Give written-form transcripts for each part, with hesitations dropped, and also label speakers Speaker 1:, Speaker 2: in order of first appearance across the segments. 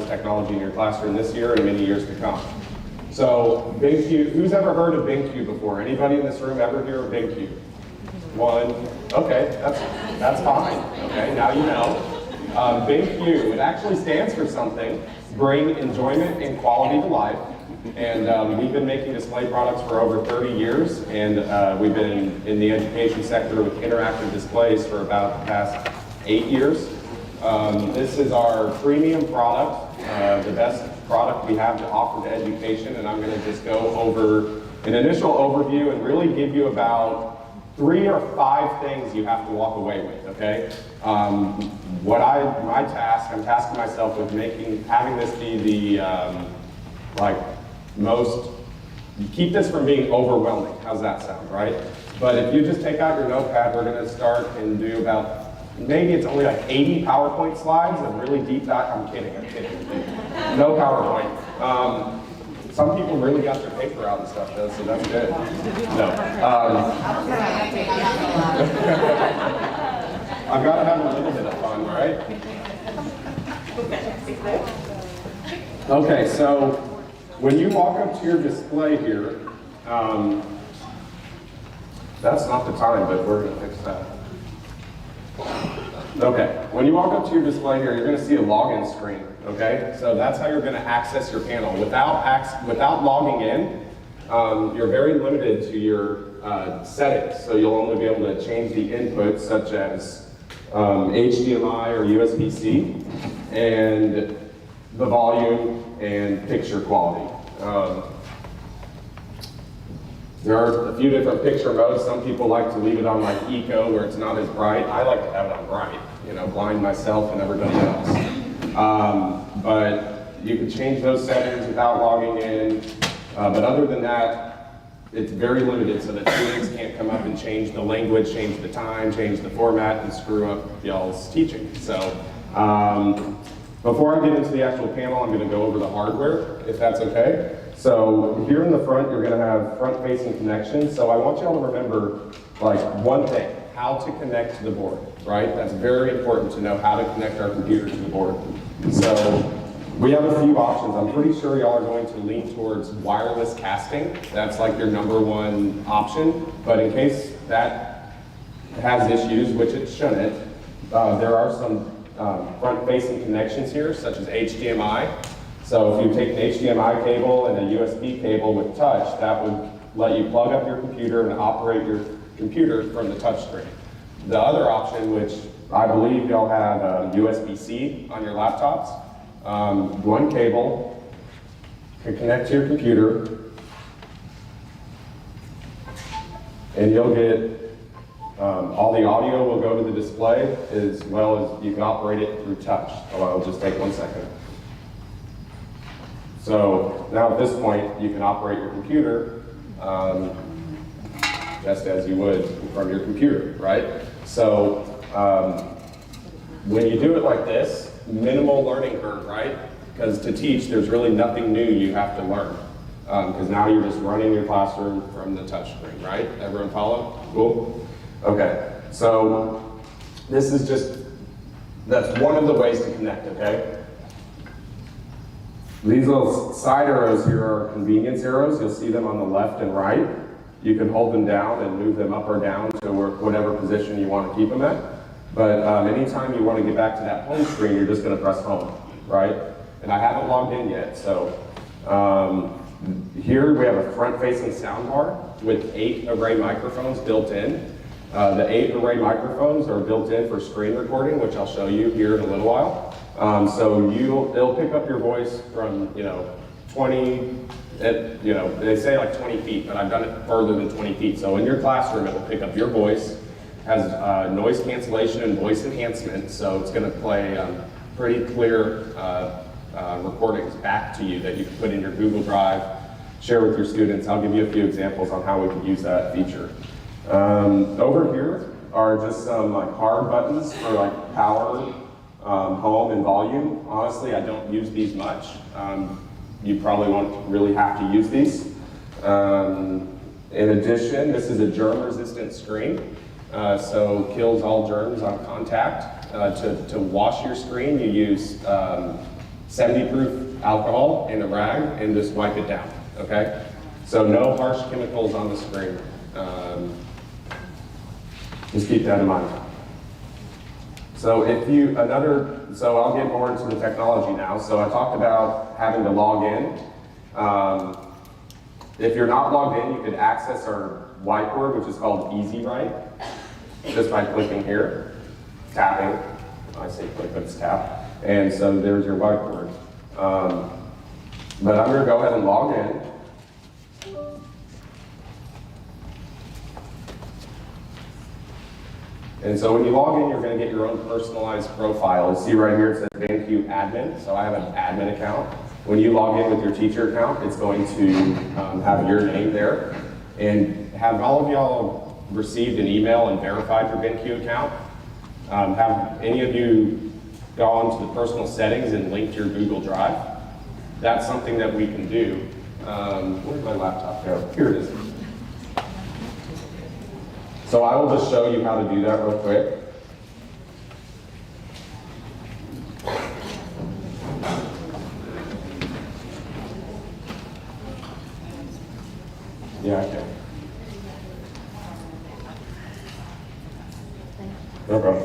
Speaker 1: technology in your classroom this year and many years to come. So BenQ, who's ever heard of BenQ before? Anybody in this room ever hear of BenQ? One, okay, that's fine. Okay, now you know. BenQ, it actually stands for something, bring enjoyment and quality to life. And we've been making display products for over 30 years, and we've been in the education sector with interactive displays for about the past 8 years. This is our premium product, the best product we have to offer to education, and I'm going to just go over an initial overview and really give you about 3 or 5 things you have to walk away with, okay? My task, I'm tasking myself with having this be the, you keep this from being overwhelming. How's that sound, right? But if you just take out your notepad, we're gonna start and do about, maybe it's only like 80 PowerPoint slides of really deep dive. I'm kidding. No PowerPoint. Some people really got their paper out and stuff though, so that's good. No. I've got to have a little bit of fun, right? Okay, so when you walk up to your display here, that's not the time, but we're going to fix that. Okay, when you walk up to your display here, you're going to see a login screen, okay? So that's how you're going to access your panel. Without logging in, you're very limited to your settings. So you'll only be able to change the inputs such as HDMI or USB-C, and the volume and picture quality. There are a few different picture modes. Some people like to leave it on like eco where it's not as bright. I like to have it on bright, blind myself and everybody else. But you can change those settings without logging in. But other than that, it's very limited so that students can't come up and change the language, change the time, change the format, and screw up y'all's teaching. So before I get into the actual panel, I'm going to go over the hardware, if that's okay. So here in the front, you're going to have front-facing connections. So I want y'all to remember one thing, how to connect to the board, right? That's very important to know how to connect our computer to the board. So we have a few options. I'm pretty sure y'all are going to lean towards wireless casting. That's like your #1 option. But in case that has issues, which it shouldn't, there are some front-facing connections here, such as HDMI. So if you take an HDMI cable and a USB cable with touch, that would let you plug up your computer and operate your computer from the touch screen. The other option, which I believe y'all have USB-C on your laptops, one cable can connect to your computer, and you'll get all the audio will go to the display, as well as you can operate it through touch. I'll just take 1 second. So now at this point, you can operate your computer just as you would from your computer, right? So when you do it like this, minimal learning curve, right? Because to teach, there's really nothing new you have to learn. Because now you're just running your classroom from the touch screen, right? Everyone follow? Cool? Okay, so this is that's one of the ways to connect, okay? These little side arrows here are convenience arrows. You'll see them on the left and right. You can hold them down and move them up or down to whatever position you want to keep them at. But anytime you want to get back to that home screen, you're just going to press home, right? And I haven't logged in yet, so here we have a front-facing soundbar with 8 array microphones built in. The 8 array microphones are built in for screen recording, which I'll show you here in a little while. So it'll pick up your voice from 20, they say like 20 feet, but I've done it further than 20 feet. So in your classroom, it will pick up your voice, has noise cancellation and voice enhancement, so it's going to play pretty clear recordings back to you that you can put in your Google Drive, share with your students. I'll give you a few examples on how we could use that feature. Over here are just some hard buttons for power, home, and volume. Honestly, I don't use these much. You probably won't really have to use these. In addition, this is a germ-resistant screen, so kills all germs on contact. To wash your screen, you use 70 proof alcohol in a rag and just wipe it down, okay? So no harsh chemicals on the screen. Just keep that in mind. So so I'll get more into the technology now. So I talked about having to log in. If you're not logged in, you could access our whiteboard, which is called Easy Write, just by clicking here, tapping. I say click, but it's tap. And so there's your whiteboard. But I'm going to go ahead and log in. And so when you log in, you're going to get your own personalized profile. You see right here, it says BenQ admin. So I have an admin account. When you log in with your teacher account, it's going to have your name there. And have all of y'all received an email and verified your BenQ account? Have any of you gone to the personal settings and linked your Google Drive? That's something that we can do. Where'd my laptop go? Here it is. So I will just show you how to do that real quick. Yeah, I can. No problem.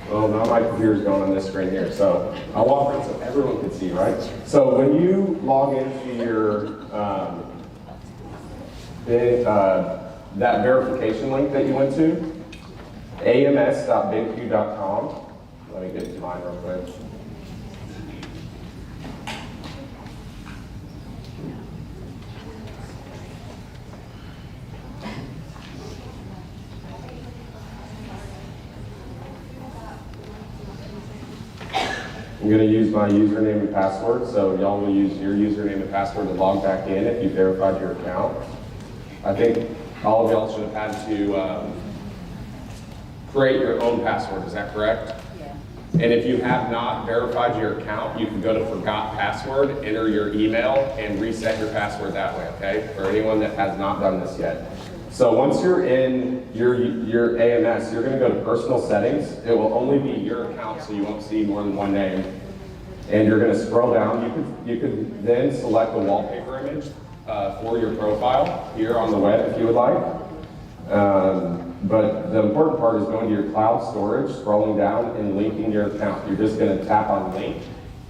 Speaker 1: Well, now my computer's going on this screen here, so I'll walk around so everyone can see, right? So when you log into your that verification link that you went to, ams.benq.com. Let me get to mine real quick. I'm going to use my username and password, so y'all will use your username and password to log back in if you verified your account. I think all of y'all should have had to create your own password, is that correct?
Speaker 2: Yeah.
Speaker 1: And if you have not verified your account, you can go to Forgot Password, enter your email, and reset your password that way, okay? For anyone that has not done this yet. So once you're in your AMS, you're going to go to Personal Settings. It will only be your account, so you won't see more than one name. And you're going to scroll down. You could then select a wallpaper image for your profile here on the web if you would like. But the important part is going to your cloud storage, scrolling down, and linking your account. You're just going to tap on Link,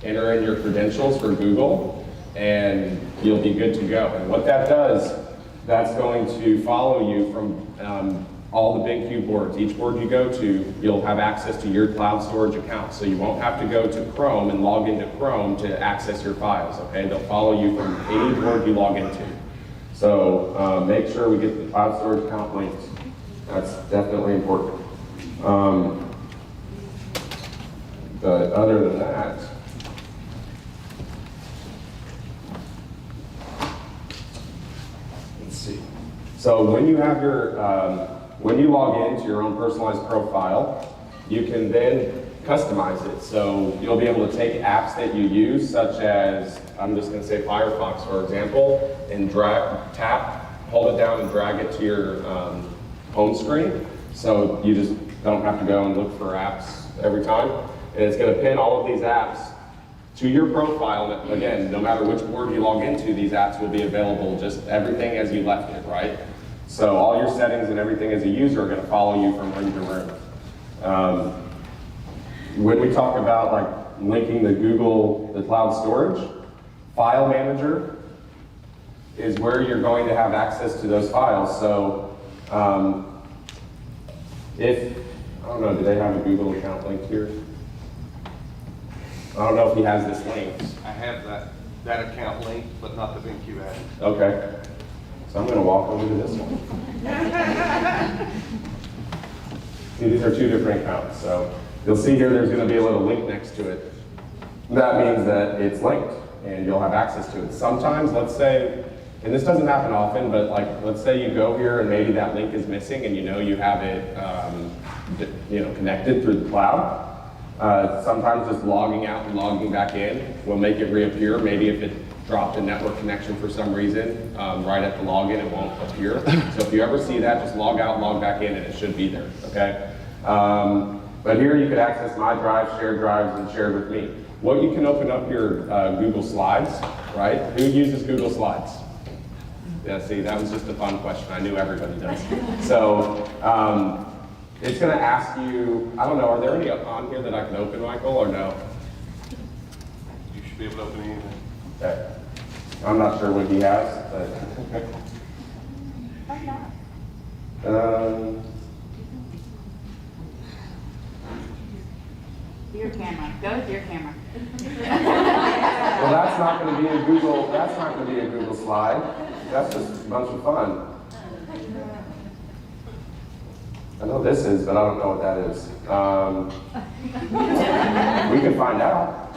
Speaker 1: enter in your credentials for Google, and you'll be good to go. And what that does, that's going to follow you from all the BenQ boards. Each board you go to, you'll have access to your cloud storage account. So you won't have to go to Chrome and log into Chrome to access your files, okay? They'll follow you from any board you log into. So make sure we get the cloud storage account linked. That's definitely important. But other than that, so when you have your, when you log into your own personalized profile, you can then customize it. So you'll be able to take apps that you use, such as, I'm just gonna say Firefox, for example, and hold it down and drag it to your home screen. So you just don't have to go and look for apps every time. And it's gonna pin all of these apps to your profile. Again, no matter which board you log into, these apps will be available, just everything as you left it, right? So all your settings and everything as a user are going to follow you from room to room. When we talk about like linking the cloud storage, File Manager is where you're going to have access to those files. So I don't know, do they have a Google account linked here? I don't know if he has this linked.
Speaker 3: I have that.
Speaker 2: that account link, but not the BenQ ad.
Speaker 1: Okay. So I'm going to walk over to this one. See, these are two different accounts. So you'll see here there's going to be a little link next to it. That means that it's linked and you'll have access to it. Sometimes, let's say, and this doesn't happen often, but like, let's say you go here and maybe that link is missing and you know you have it connected through the cloud. Sometimes just logging out and logging back in will make it reappear. Maybe if it dropped a network connection for some reason, right at the login, it won't appear. So if you ever see that, just log out, log back in, and it should be there, okay? But here you could access My Drive, Shared Drives, and Shared with Me. Well, you can open up your Google Slides, right? Who uses Google Slides? Yeah, see, that was just a fun question. I knew everybody does. So it's going to ask you, I don't know, are there any on here that I can open, Michael, or no?
Speaker 2: You should be able to open anything.
Speaker 1: Okay. I'm not sure what he has, but.
Speaker 3: Your camera. Go with your camera.
Speaker 1: Well, that's not going to be a Google. That's not going to be a Google slide. That's just a bunch of fun. I know this is, but I don't know what that is. We can find out.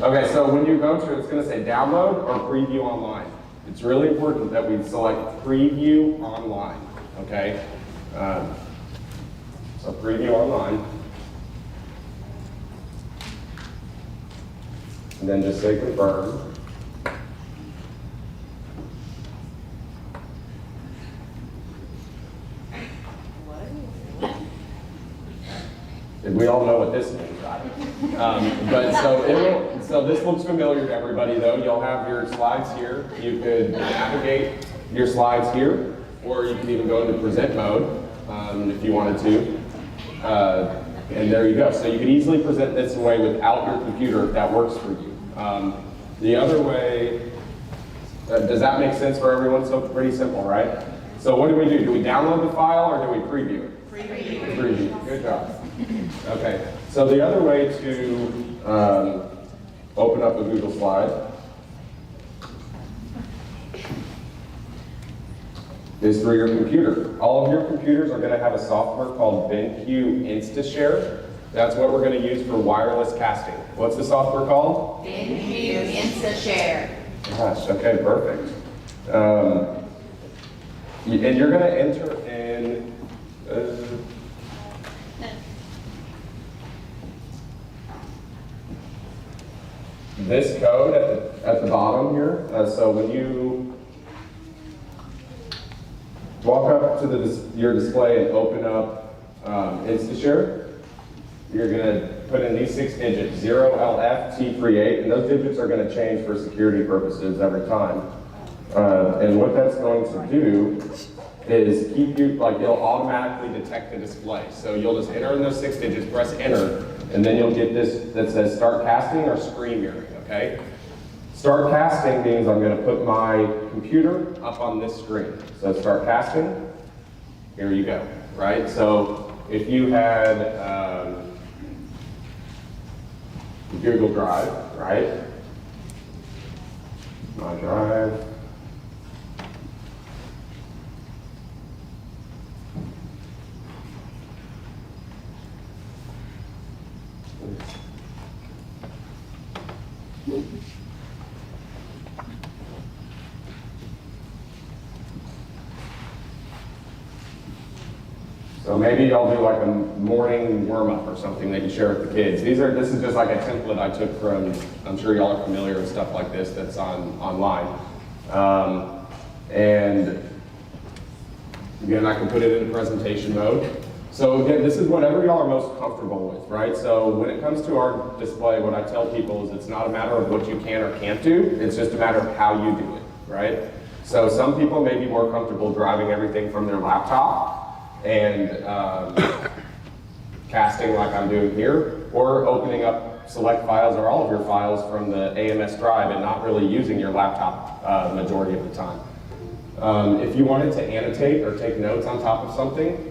Speaker 1: Okay, so when you go to it, it's going to say download or preview online. It's really important that we select preview online. Okay, so preview online. And then just say confirm. We all know what this means, right? But so this looks familiar to everybody though. You'll have your slides here. You could navigate your slides here, or you can even go into present mode if you wanted to. And there you go. So you could easily present this way without your computer if that works for you. The other way, does that make sense for everyone? So pretty simple, right? So what do? Do we download the file or do we preview it? Preview. Preview. Good job. Okay. So the other way to open up a Google slide is through your computer. All of your computers are going to have a software called BenQ InstaShare. That's what we're going to use for wireless casting. What's the software called?
Speaker 3: BenQ InstaShare.
Speaker 1: Gosh, okay, perfect. And you're going to enter in this code at the bottom here. So when you walk up to your display and open up InstaShare, you're going to put in these 6 digits, 0LFT38, and those digits are going to change for security purposes every time. And what that's going to do is keep you, it'll automatically detect the display. So you'll just enter in those 6 digits, press enter, and then you'll get this that says start casting or screen mirroring, okay? Start casting means I'm going to put my computer up on this screen. So start casting, here you go, right? So if you had Google Drive, right? My Drive. So maybe y'all do like a morning warm-up or something that you share with the kids. This is just like a template I took from, I'm sure y'all are familiar with stuff like this that's online. And again, I can put it in presentation mode. So again, this is whatever y'all are most comfortable with, right? So when it comes to our display, what I tell people is it's not a matter of what you can or can't do, it's just a matter of how you do it, right? So some people may be more comfortable driving everything from their laptop and casting like I'm doing here, or opening up select files or all of your files from the AMS drive and not really using your laptop majority of the time. If you wanted to annotate or take notes on top of something,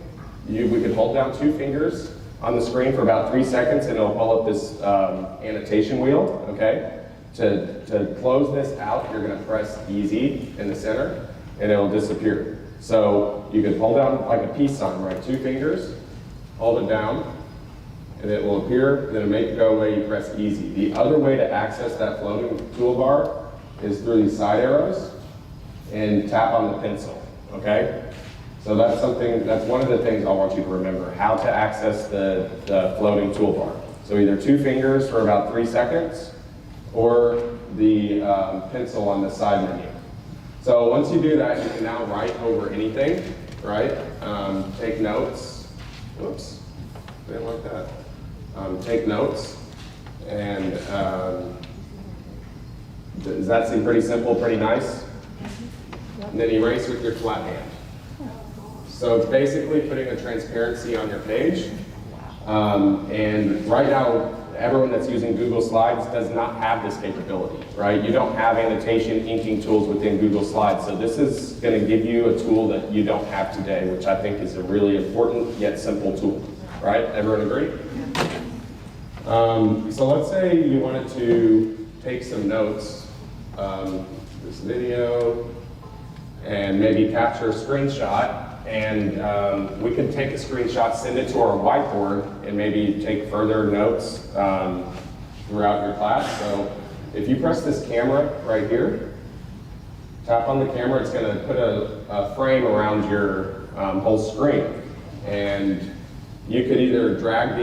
Speaker 1: we could hold down 2 fingers on the screen for about 3 seconds and it'll pull up this annotation wheel, okay? To close this out, you're gonna press easy in the center and it'll disappear. So you can hold down like a peace sign, right? 2 fingers, hold it down, and it will appear, then to make it go away, you press easy. The other way to access that floating toolbar is through these side arrows and tap on the pencil, okay? So that's one of the things I want you to remember, how to access the floating toolbar. So either 2 fingers for about 3 seconds, or the pencil on the side menu. So once you do that, you can now write over anything, right? Take notes. Oops, didn't like that. Take notes, and does that seem pretty simple, pretty nice? And then erase with your flat hand. So it's basically putting a transparency on your page. And right now, everyone that's using Google Slides does not have this capability, right? You don't have annotation inking tools within Google Slides. So this is going to give you a tool that you don't have today, which I think is a really important yet simple tool, right? Everyone agree? So let's say you wanted to take some notes, this video, and maybe capture a screenshot. And we can take a screenshot, send it to our whiteboard, and maybe take further notes throughout your class. So if you press this camera right here, tap on the camera, it's going to put a frame around your whole screen. And you could either drag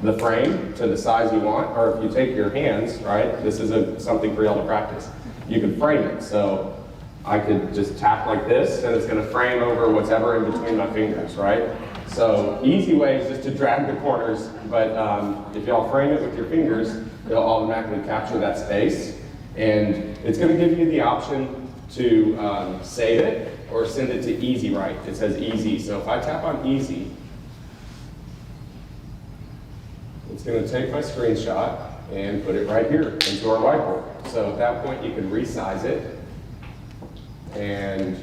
Speaker 1: the frame to the size you want, or if you take your hands, right, this is something for y'all to practice, you can frame it. So I could just tap like this, and it's going to frame over what's ever in between my fingers, right? So easy way is just to drag the corners, but if y'all frame it with your fingers, it'll automatically capture that space. And it's going to give you the option to save it or send it to easy write. It says easy. So if I tap on easy, it's going to take my screenshot and put it right here into our whiteboard. So at that point, you can resize it and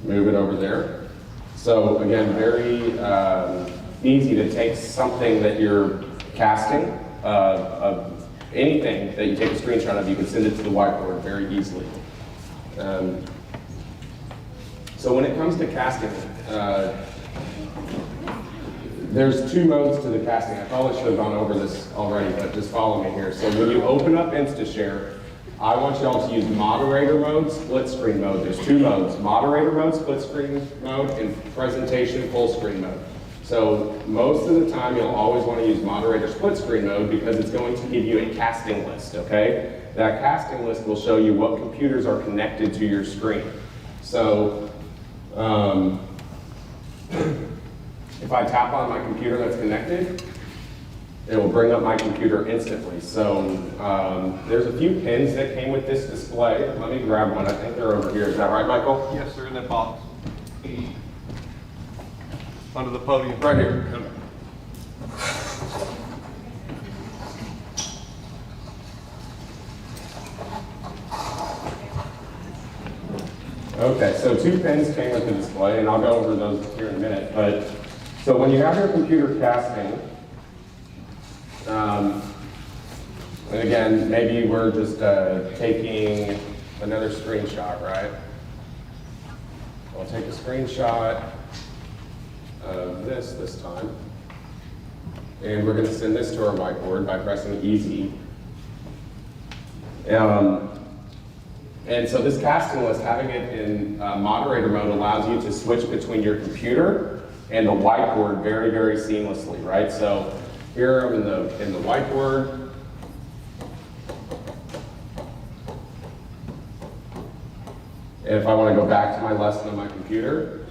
Speaker 1: move it over there. So again, very easy to take something that you're casting, of anything that you take a screenshot of, you can send it to the whiteboard very easily. So when it comes to casting, there's 2 modes to the casting. I probably should have gone over this already, but just follow me here. So when you open up InstaShare, I want you all to use moderator mode, split screen mode. There's 2 modes, moderator mode, split screen mode, and presentation full screen mode. So most of the time you'll always want to use moderator split screen mode because it's going to give you a casting list, okay? That casting list will show you what computers are connected to your screen. So if I tap on my computer that's connected, it will bring up my computer instantly. So there's a few pins that came with this display. Let me grab one. I think they're over here. Is that right, Michael?
Speaker 2: Yes, they're in that box. Under the podium.
Speaker 1: Right here. Okay, so 2 pins came with the display, and I'll go over those here in a minute. But so when you have your computer casting, and again, maybe we're just taking another screenshot, right? I'll take a screenshot of this time. And we're going to send this to our whiteboard by pressing easy. And so this casting list, having it in moderator mode allows you to switch between your computer and the whiteboard very, very seamlessly, right? So here I'm in the whiteboard. And if I want to go back to my lesson on my computer,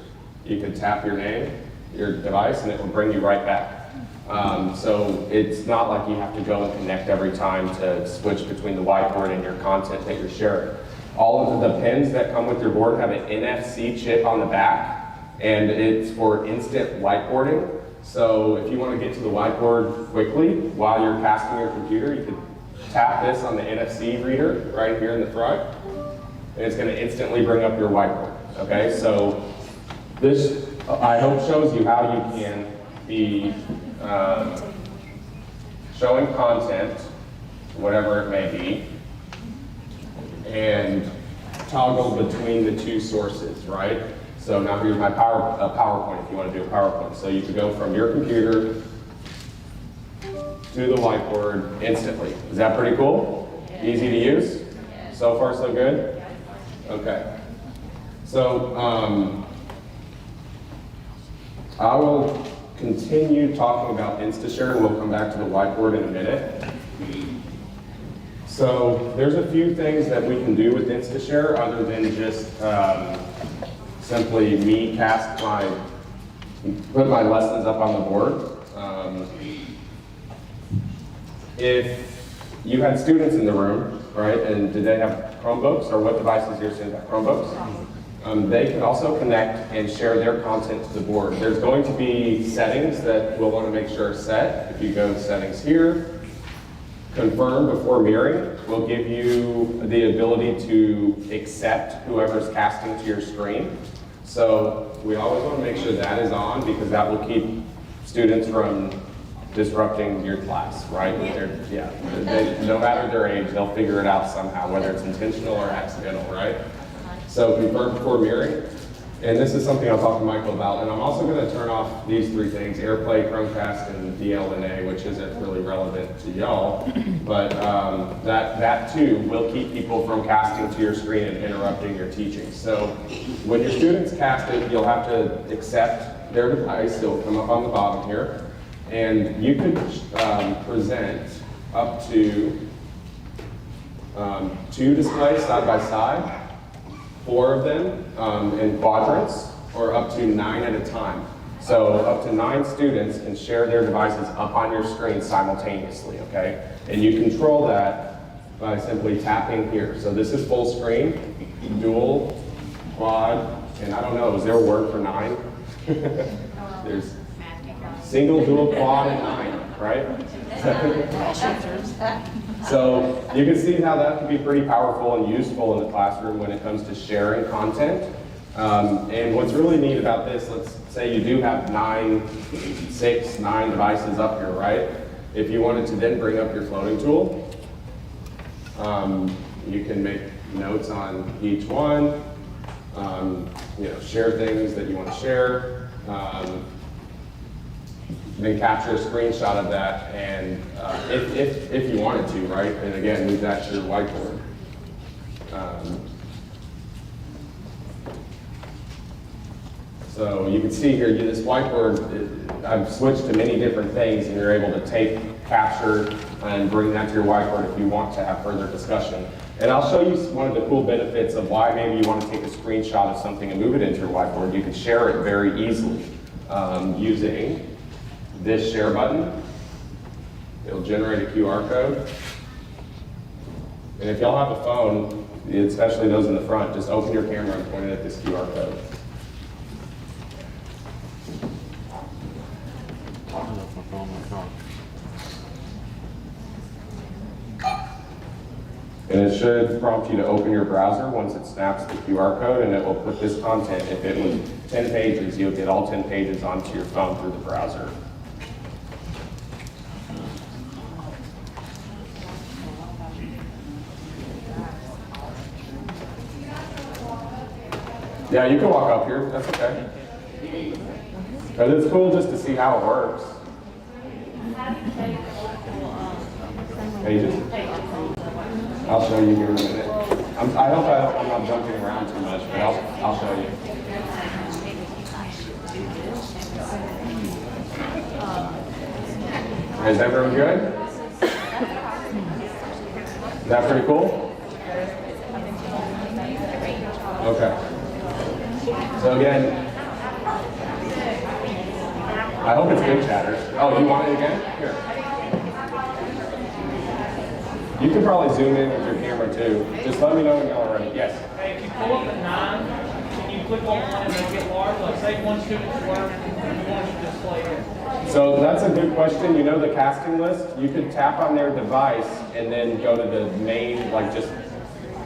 Speaker 1: you can tap your name, your device, and it will bring you right back. So it's not like you have to go and connect every time to switch between the whiteboard and your content that you're sharing. All of the pins that come with your board have an NFC chip on the back, and it's for instant whiteboarding. So if you want to get to the whiteboard quickly while you're casting your computer, you can tap this on the NFC reader right here in the front, and it's going to instantly bring up your whiteboard. Okay, so this, I hope, shows you how you can be showing content whatever it may be, and toggle between the two sources, right? So now here's my PowerPoint if you want to do a PowerPoint. So you could go from your computer to the whiteboard instantly. Is that pretty cool? Easy to use? So far so good? Okay. So I will continue talking about InstaShare, and we'll come back to the whiteboard in a minute. So there's a few things that we can do with InstaShare other than just simply me put my lessons up on the board. If you had students in the room, right, and did they have Chromebooks, or what devices your students have? Chromebooks? They can also connect and share their content to the board. There's going to be settings that we'll want to make sure are set. If you go to settings here, confirm before mirroring will give you the ability to accept whoever's casting to your screen. So we always want to make sure that is on, because that will keep students from disrupting your class, right? No matter their age, they'll figure it out somehow, whether it's intentional or accidental, right? So confirm before mirroring. And this is something I'll talk to Michael about. And I'm also going to turn off these three things: AirPlay, Chromecast, and DLNA, which isn't really relevant to y'all. But that too will keep people from casting to your screen and interrupting your teaching. So when your students cast it, you'll have to accept their device. It'll come up on the bottom here. And you could present up to 2 displays side by side, 4 of them in quadrants, or up to 9 at a time. So up to 9 students can share their devices up on your screen simultaneously, okay? And you control that by simply tapping here. So this is full screen, dual, quad, and I don't know, is there a word for 9? There's single, dual, quad, and 9, right? So you can see how that can be pretty powerful and useful in the classroom when it comes to sharing content. And what's really neat about this, let's say you do have 9 devices up here, right? If you wanted to then bring up your floating tool, you can make notes on each one, share things that you want to share, then capture a screenshot of that, and if you wanted to, right? And again, move that to your whiteboard. So you can see here, this whiteboard, I've switched to many different things, and you're able to take, capture, and bring that to your whiteboard if you want to have further discussion. And I'll show you one of the cool benefits of why maybe you want to take a screenshot of something and move it into your whiteboard. You can share it very easily using this share button. It'll generate a QR code. And if y'all have a phone, especially those in the front, just open your camera and point it at this QR code. And it should prompt you to open your browser once it snaps the QR code, and it will put this content. If it was 10 pages, you'll get all 10 pages onto your phone through the browser. Yeah, you can walk up here, that's okay. But it's cool just to see how it works. Pages? I'll show you here in a minute. I hope I'm not jumping around too much, but I'll show you. Is everyone good? Is that pretty cool? Okay. So again, I hope it's good, chatter. Oh, you want it again? Here. You can probably zoom in with your camera too. Just let me know when y'all are ready. Yes?
Speaker 4: Hey, if you pull up at 9, can you click on one and make it large? Like say one student's learning and you want to display it.
Speaker 1: So that's a good question. You know the casting list? You could tap on their device and then go to the main, like just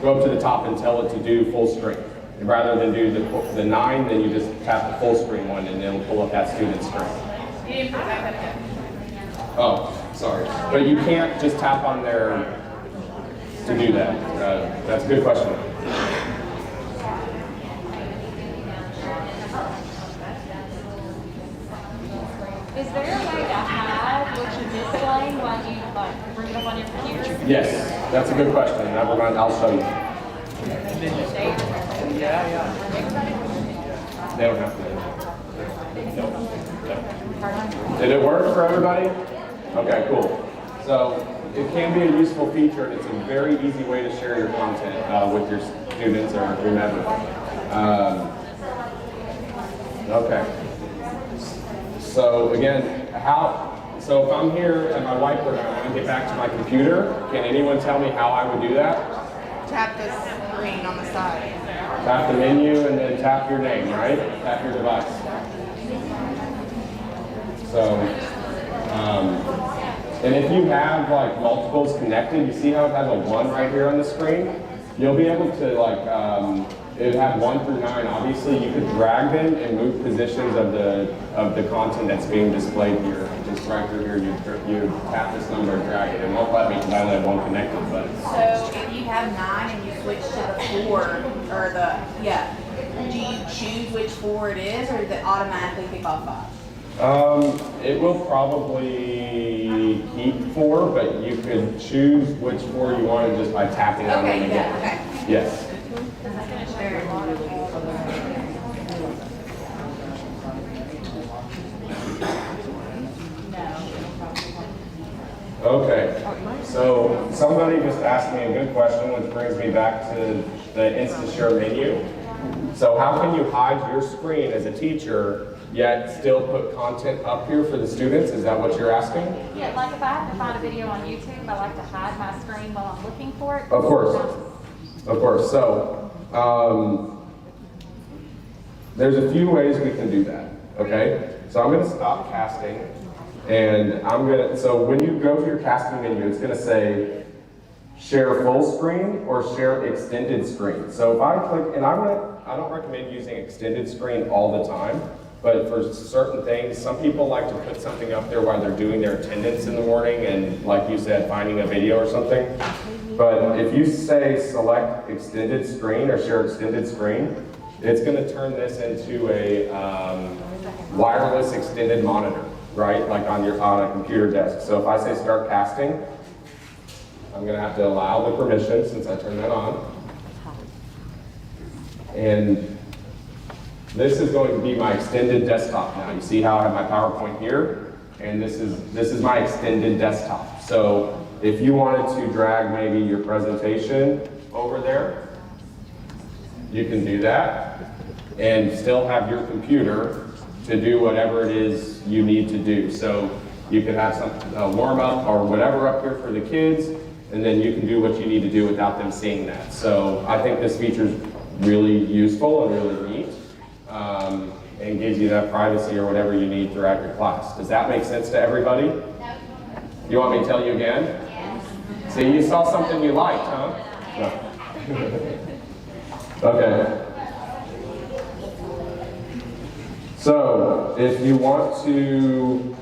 Speaker 1: go up to the top and tell it to do full screen. And rather than do the 9, then you just tap the full screen one and it'll pull up that student's screen. Oh, Sorry. But you can't just tap on there to do that. That's a good question.
Speaker 5: Is there a way to hide what you're displaying while you bring it up on your computer?
Speaker 1: Yes, that's a good question. Never mind, I'll show you. They don't have to. Nope. Did it work for everybody? Okay, cool. So it can be a useful feature, and it's a very easy way to share your content with your students or whomever. Okay. So again, so if I'm here at my whiteboard and I want to get back to my computer, can anyone tell me how I would do that?
Speaker 3: Tap the screen on the side.
Speaker 1: Tap the menu and then tap your name, right? Tap your device. So, and if you have like multiples connected, you see how it has a 1 right here on the screen? You'll be able to like, it would have 1 through 9. Obviously, you could drag them and move positions of the content that's being displayed here. Just right through here, you tap this number and drag it. It won't let me because I only have 1 connected. But
Speaker 3: So if you have 9 and you switch to the 4, or do you choose which 4 it is, or does it automatically pick off 5?
Speaker 1: It will probably keep 4, but you could choose which 4 you wanted just by tapping on them again.
Speaker 3: Okay.
Speaker 1: Yes. Okay, so somebody just asked me a good question, which brings me back to the Instant Share menu. So how can you hide your screen as a teacher, yet still put content up here for the students? Is that what you're asking?
Speaker 5: Yeah, like if I have to find a video on YouTube, I like to hide my screen while I'm looking for it.
Speaker 1: Of course. Of course. So there's a few ways we can do that, okay? So I'm going to stop casting, and so when you go to your casting menu, it's going to say share full screen or share extended screen. So if I click, and I don't recommend using extended screen all the time, but for certain things, some people like to put something up there while they're doing their attendance in the morning and, like you said, finding a video or something. But if you say select extended screen or share extended screen, it's going to turn this into a wireless extended monitor, right? Like on a computer desk. So if I say start casting, I'm going to have to allow the permission since I turned that on. And this is going to be my extended desktop now. You see how I have my PowerPoint here? And this is my extended desktop. So if you wanted to drag maybe your presentation over there, you can do that and still have your computer to do whatever it is you need to do. So you could have some warm up or whatever up here for the kids, and then you can do what you need to do without them seeing that. So I think this feature is really useful and really neat, and gives you that privacy or whatever you need throughout your class. Does that make sense to everybody? No. You want me to tell you again? Yes. See, you saw something you liked, huh? No. Okay. So, if you want to...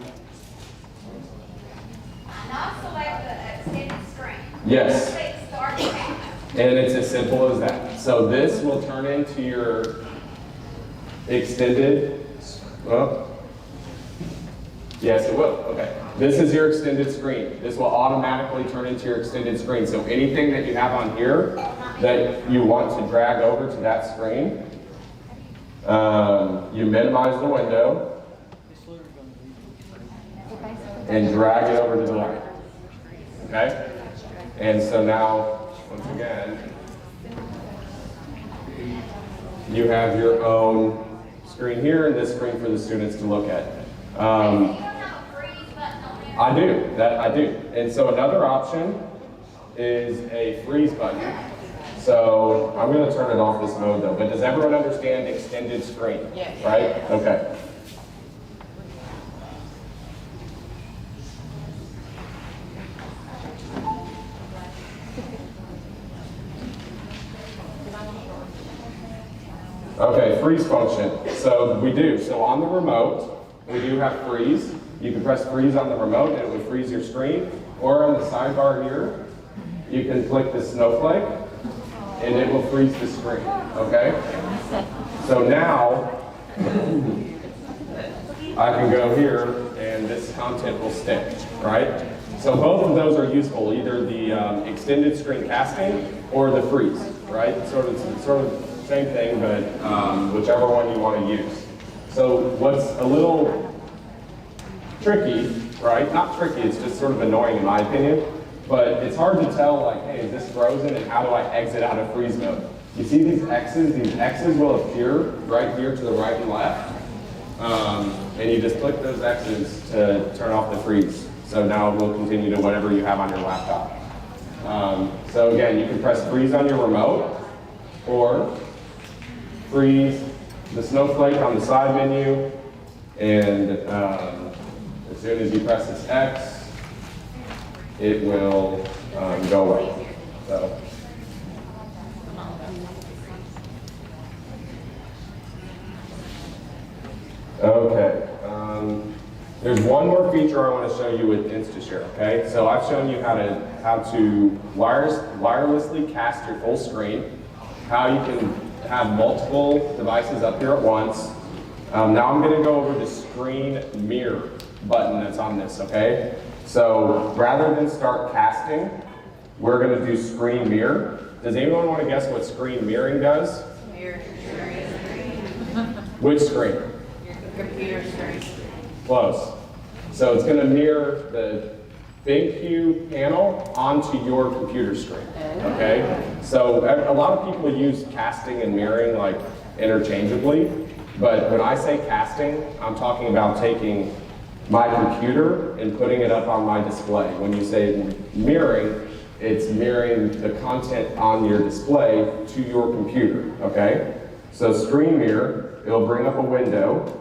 Speaker 6: Not select the extended screen.
Speaker 1: Yes.
Speaker 6: Click start tab.
Speaker 1: And it's as simple as that. So this will turn into your extended, well, yes it will, okay. This is your extended screen. This will automatically turn into your extended screen. So anything that you have on here that you want to drag over to that screen, you minimize the window and drag it over to the right, okay? And so now, once again, you have your own screen here and this screen for the students to look at. I do. And so another option is a freeze button. So I'm going to turn it off this mode though, but does everyone understand extended screen?
Speaker 3: Yes.
Speaker 1: Right? Okay. Okay, freeze function. So we do. So on the remote, we do have freeze. you can press freeze on the remote and it will freeze your screen. Or on the sidebar here, you can click the snowflake and it will freeze the screen, okay? So now, I can go here and this content will stick, right? So both of those are useful, either the extended screen casting or the freeze, right? Sort of same thing, but whichever one you want to use. So what's a little tricky, right? Not tricky, it's just sort of annoying in my opinion, but it's hard to tell, like, hey, is this frozen and how do I exit out of freeze mode? You see these X's? These X's will appear right here to the right and left. And you just click those X's to turn off the freeze. So now it will continue to whatever you have on your laptop. So again, you can press freeze on your remote or freeze the snowflake on the side menu. And as soon as you press this X, it will go away. So. Okay, there's one more feature I want to show you with InstaShare, okay? So I've shown you how to wirelessly cast your full screen, how you can have multiple devices up here at once. Now I'm going to go over the screen mirror button that's on this, okay? So rather than start casting, we're going to do screen mirror. Does anyone want to guess what screen mirroring does?
Speaker 3: Mirror screen.
Speaker 1: Which screen?
Speaker 3: Computer screen.
Speaker 1: Close. So it's going to mirror the BenQ panel onto your computer screen. Okay? So a lot of people use casting and mirroring like interchangeably, but when I say casting, I'm talking about taking my computer and putting it up on my display. When you say mirroring, it's mirroring the content on your display to your computer. Okay? So screen mirror, it'll bring up a window.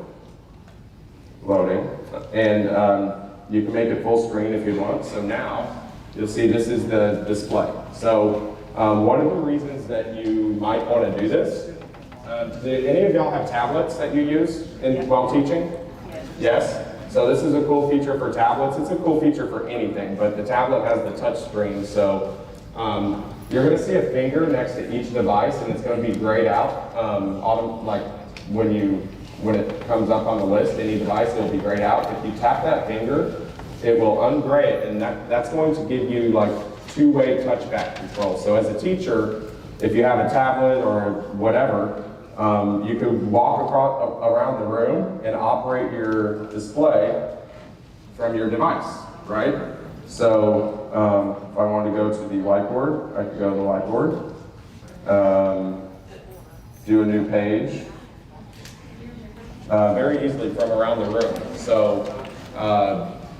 Speaker 1: Loading, and you can make it full screen if you want. So now you'll see this is the display. So one of the reasons that you might want to do this, do any of y'all have tablets that you use while teaching? Yes. So this is a cool feature for tablets. It's a cool feature for anything, but the tablet has the touch screen. So you're going to see a finger next to each device, and it's going to be grayed out. Like when it comes up on the list, any device, it will be grayed out. If you tap that finger, it will ungray it, and that's going to give you like two-way touchback control. So as a teacher, if you have a tablet or whatever, you can walk around the room and operate your display from your device, right? So if I want to go to the whiteboard, I can go to the whiteboard, do a new page, very easily from around the room. So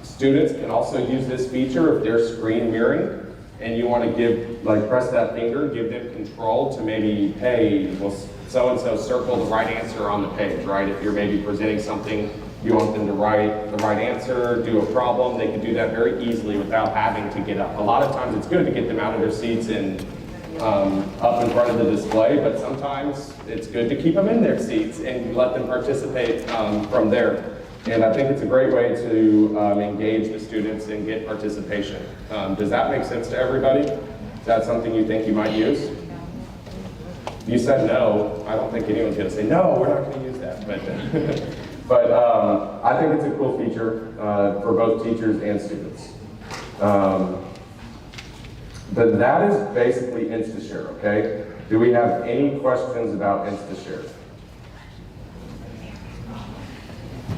Speaker 1: students can also use this feature if they're screen mirroring and you want to press that finger, give them control to maybe, hey, well, so-and-so circle the right answer on the page, right? If you're maybe presenting something, you want them to write the right answer, do a problem, they can do that very easily without having to get up. A lot of times it's good to get them out of their seats and up in front of the display, but sometimes it's good to keep them in their seats and let them participate from there. And I think it's a great way to engage the students and get participation. Does that make sense to everybody? Is that something you think you might use? You said no. I don't think anyone's going to say, no, we're not going to use that. But I think it's a cool feature for both teachers and students. But that is basically InstaShare, okay? Do we have any questions about InstaShare?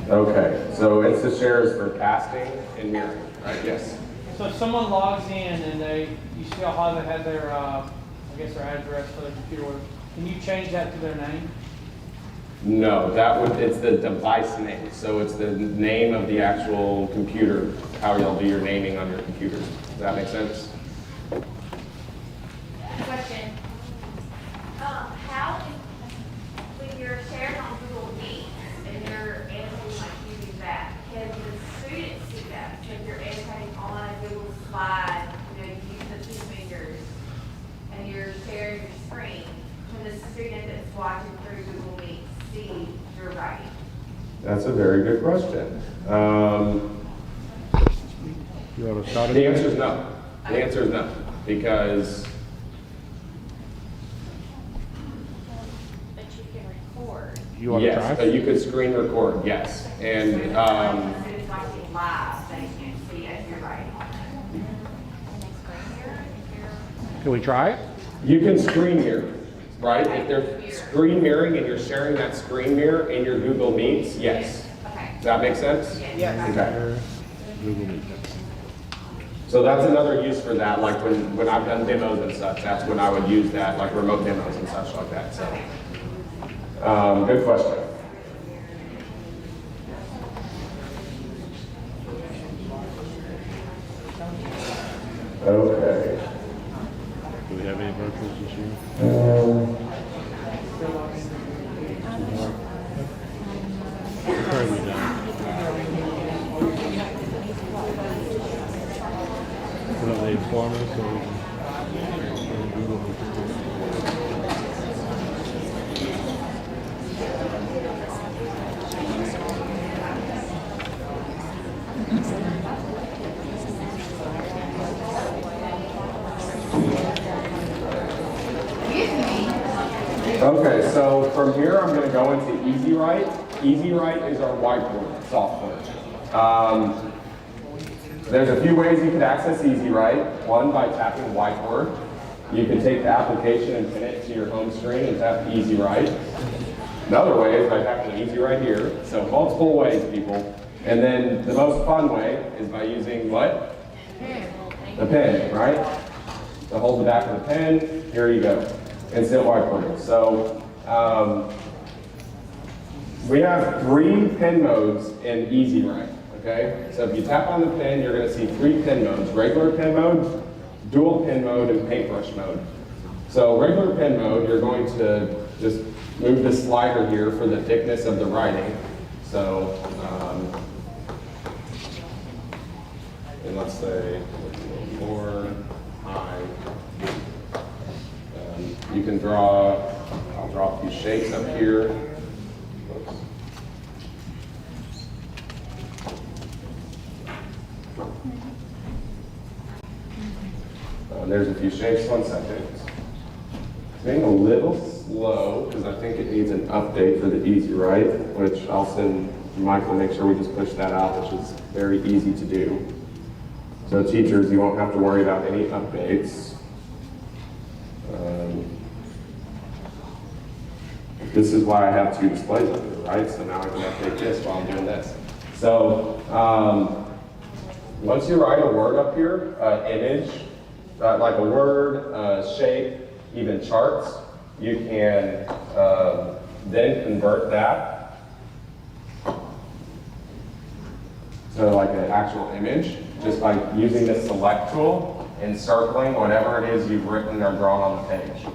Speaker 1: Okay, so InstaShare is for casting and mirroring, right? Yes.
Speaker 4: So if someone logs in and you see how they had their, I guess their address for their computer, can you change that to their name?
Speaker 1: No, it's the device name. So it's the name of the actual computer, how you'll do your naming on your computer. Does that make sense?
Speaker 6: Question. How, when you're sharing on Google Meet and you're annotating like using that, can the students see that? If you're annotating on a Google slide, you use the 2 fingers and you're sharing your screen, can the student that's watching through Google Meet see your writing?
Speaker 1: That's a very good question. The answer is no. The answer is no, because
Speaker 6: But you can record.
Speaker 1: yes, but you could screen record, yes. And
Speaker 6: Students watching live, they can see as you're writing.
Speaker 7: Can we try it?
Speaker 1: you can screen mirror, right? If they're screen mirroring and you're sharing that screen mirror in your Google Meets, yes.
Speaker 6: Okay.
Speaker 1: Does that make sense?
Speaker 3: Yes.
Speaker 1: Okay.
Speaker 7: Google Meet.
Speaker 1: So that's another use for that, like when I've done demos and such, that's when I would use that, like remote demos and such like that, so. Good question. Okay.
Speaker 7: Do we have any virtuals this year? Probably not. Put up the informer so we can Google Meet.
Speaker 1: Okay, so from here, I'm gonna go into Easy Write. Easy Write is our whiteboard software. There's a few ways you can access Easy Write. One, by tapping Whiteboard. You can take the application and pin it to your home screen and tap Easy Write. Another way is by tapping Easy Write here. So multiple ways, people. And then the most fun way is by using what? The pen, right? To hold the back of the pen, here you go. Instant whiteboarding. So we have 3 pen modes in Easy Write. Okay, so if you tap on the pen, you're going to see 3 pen modes: regular pen mode, dual pen mode, and paintbrush mode. So regular pen mode, you're going to just move the slider here for the thickness of the writing. So, and let's say 4 high. You can draw, I'll draw a few shapes up here. Oops. There's a few shapes, 1 second. It's being a little slow because I think it needs an update for the Easy Write, which I'll send Michael, make sure we just push that out, which is very easy to do. So teachers, you won't have to worry about any updates. This is why I have 2 displays up here, right? So now I can update this while I'm doing this. So once you write a word up here, image, like a word, shape, even charts, you can then convert that to like an actual image just by using the select tool and circling whatever it is you've written or drawn on the page.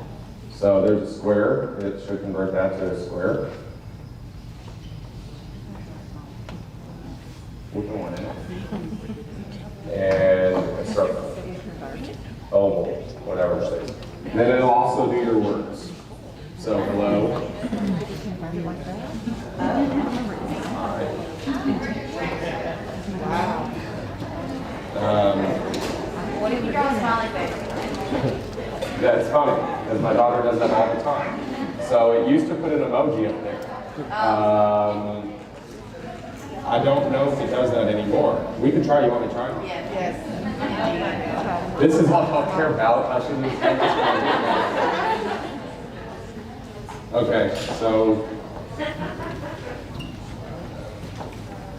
Speaker 1: So there's a square, it should convert that to a square. We can want it. And a circle. Oval, whatever it is. And then it'll also do your words. So hello.
Speaker 3: What if you draw a smiley face?
Speaker 1: That's funny, because my daughter does that all the time. So it used to put an emoji up there. I don't know if it does that anymore. We can try, you want me to try?
Speaker 3: Yes.
Speaker 1: This is all healthcare ballot questions. Okay, so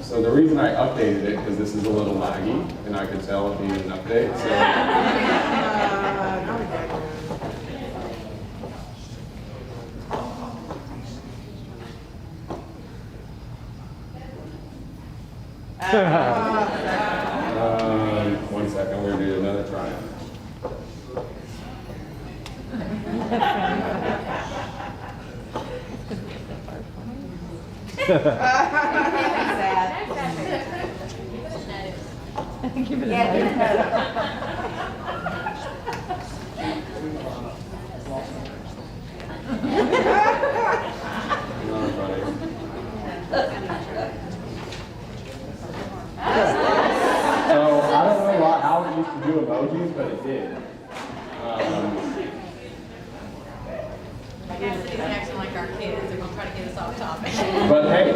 Speaker 1: the reason I updated it, because this is a little laggy, and I could tell if you need an update, so. One second, we're gonna do another try.
Speaker 3: Sad. Give it a
Speaker 1: but it did.
Speaker 3: Cassidy's acting like our kids. They're gonna try to get us off topic.
Speaker 1: But hey,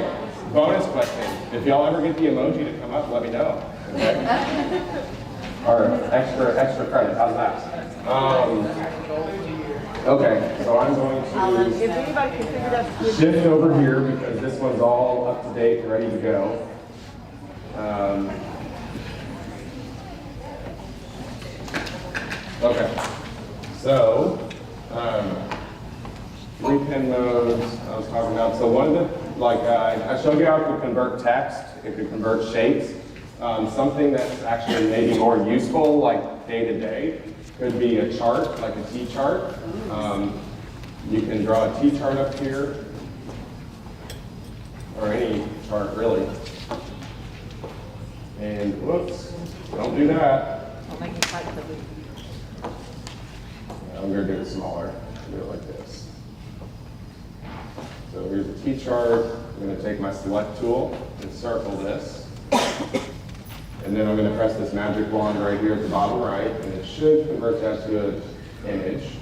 Speaker 1: bonus question. If y'all ever get the emoji to come up, let me know. Okay? Or extra credit. How's that? Okay, so I'm going to
Speaker 8: If anybody can figure that
Speaker 1: shift over here because this one's all up to date and ready to go. Okay, so 3 pen modes I was talking about. So one of the, like I showed you how it could convert text, it could convert shapes. Something that's actually maybe more useful, like day to day, could be a chart, like a T-chart. You can draw a T-chart up here, or any chart really. And whoops, don't do that.
Speaker 8: I'll make it tight for the
Speaker 1: I'm going to do it smaller. Do it like this. So here's a T-chart. I'm going to take my select tool and circle this. And then I'm going to press this magic wand right here at the bottom right, and it should convert that to an image.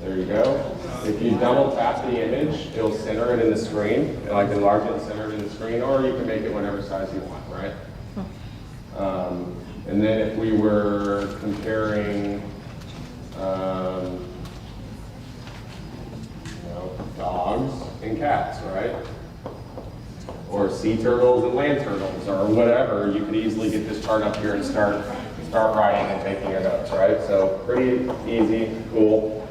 Speaker 1: There you go. If you double tap the image, it'll center it in the screen, and like enlarge it and center it in the screen, or you can make it whatever size you want, right? And then if we were comparing dogs and cats, right? Or sea turtles and land turtles, or whatever, you can easily get this chart up here and start writing and taking your notes, right? So pretty easy, cool.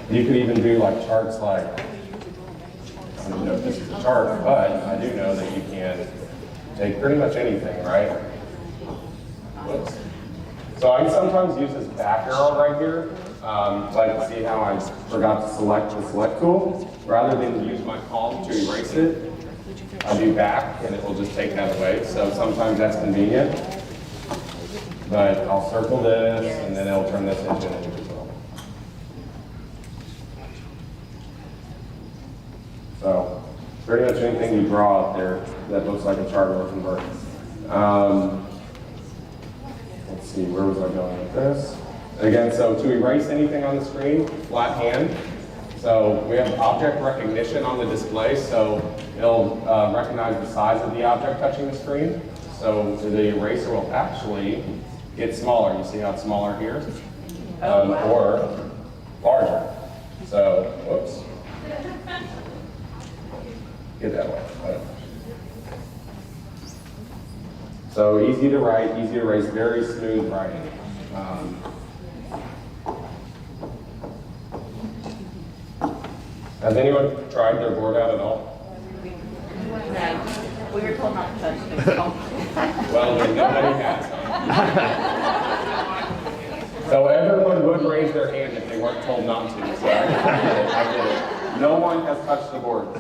Speaker 1: You could even do like charts like, I don't know if this is a chart, but I do know that you can take pretty much anything, right? Whoops. So I sometimes use this back arrow right here. Like, see how I forgot to select the select tool? Rather than use my palm to erase it, I do back and it will just take that away. So sometimes that's convenient. But I'll circle this and then it'll turn this into an image as well. So pretty much anything you draw up there that looks like a chart will convert. Let's see, where was I going with this? Again, so to erase anything on the screen, flat hand. So we have object recognition on the display, so it'll recognize the size of the object touching the screen. So the eraser will actually get smaller. You see how it's smaller here? Or larger. So, whoops. Get that way. So easy to write, easy to erase, very smooth writing. Has anyone tried their board out at all?
Speaker 3: We were told not to touch things.
Speaker 1: Well, then nobody has. So everyone would raise their hand if they weren't told not to. So I did it. No one has touched the boards.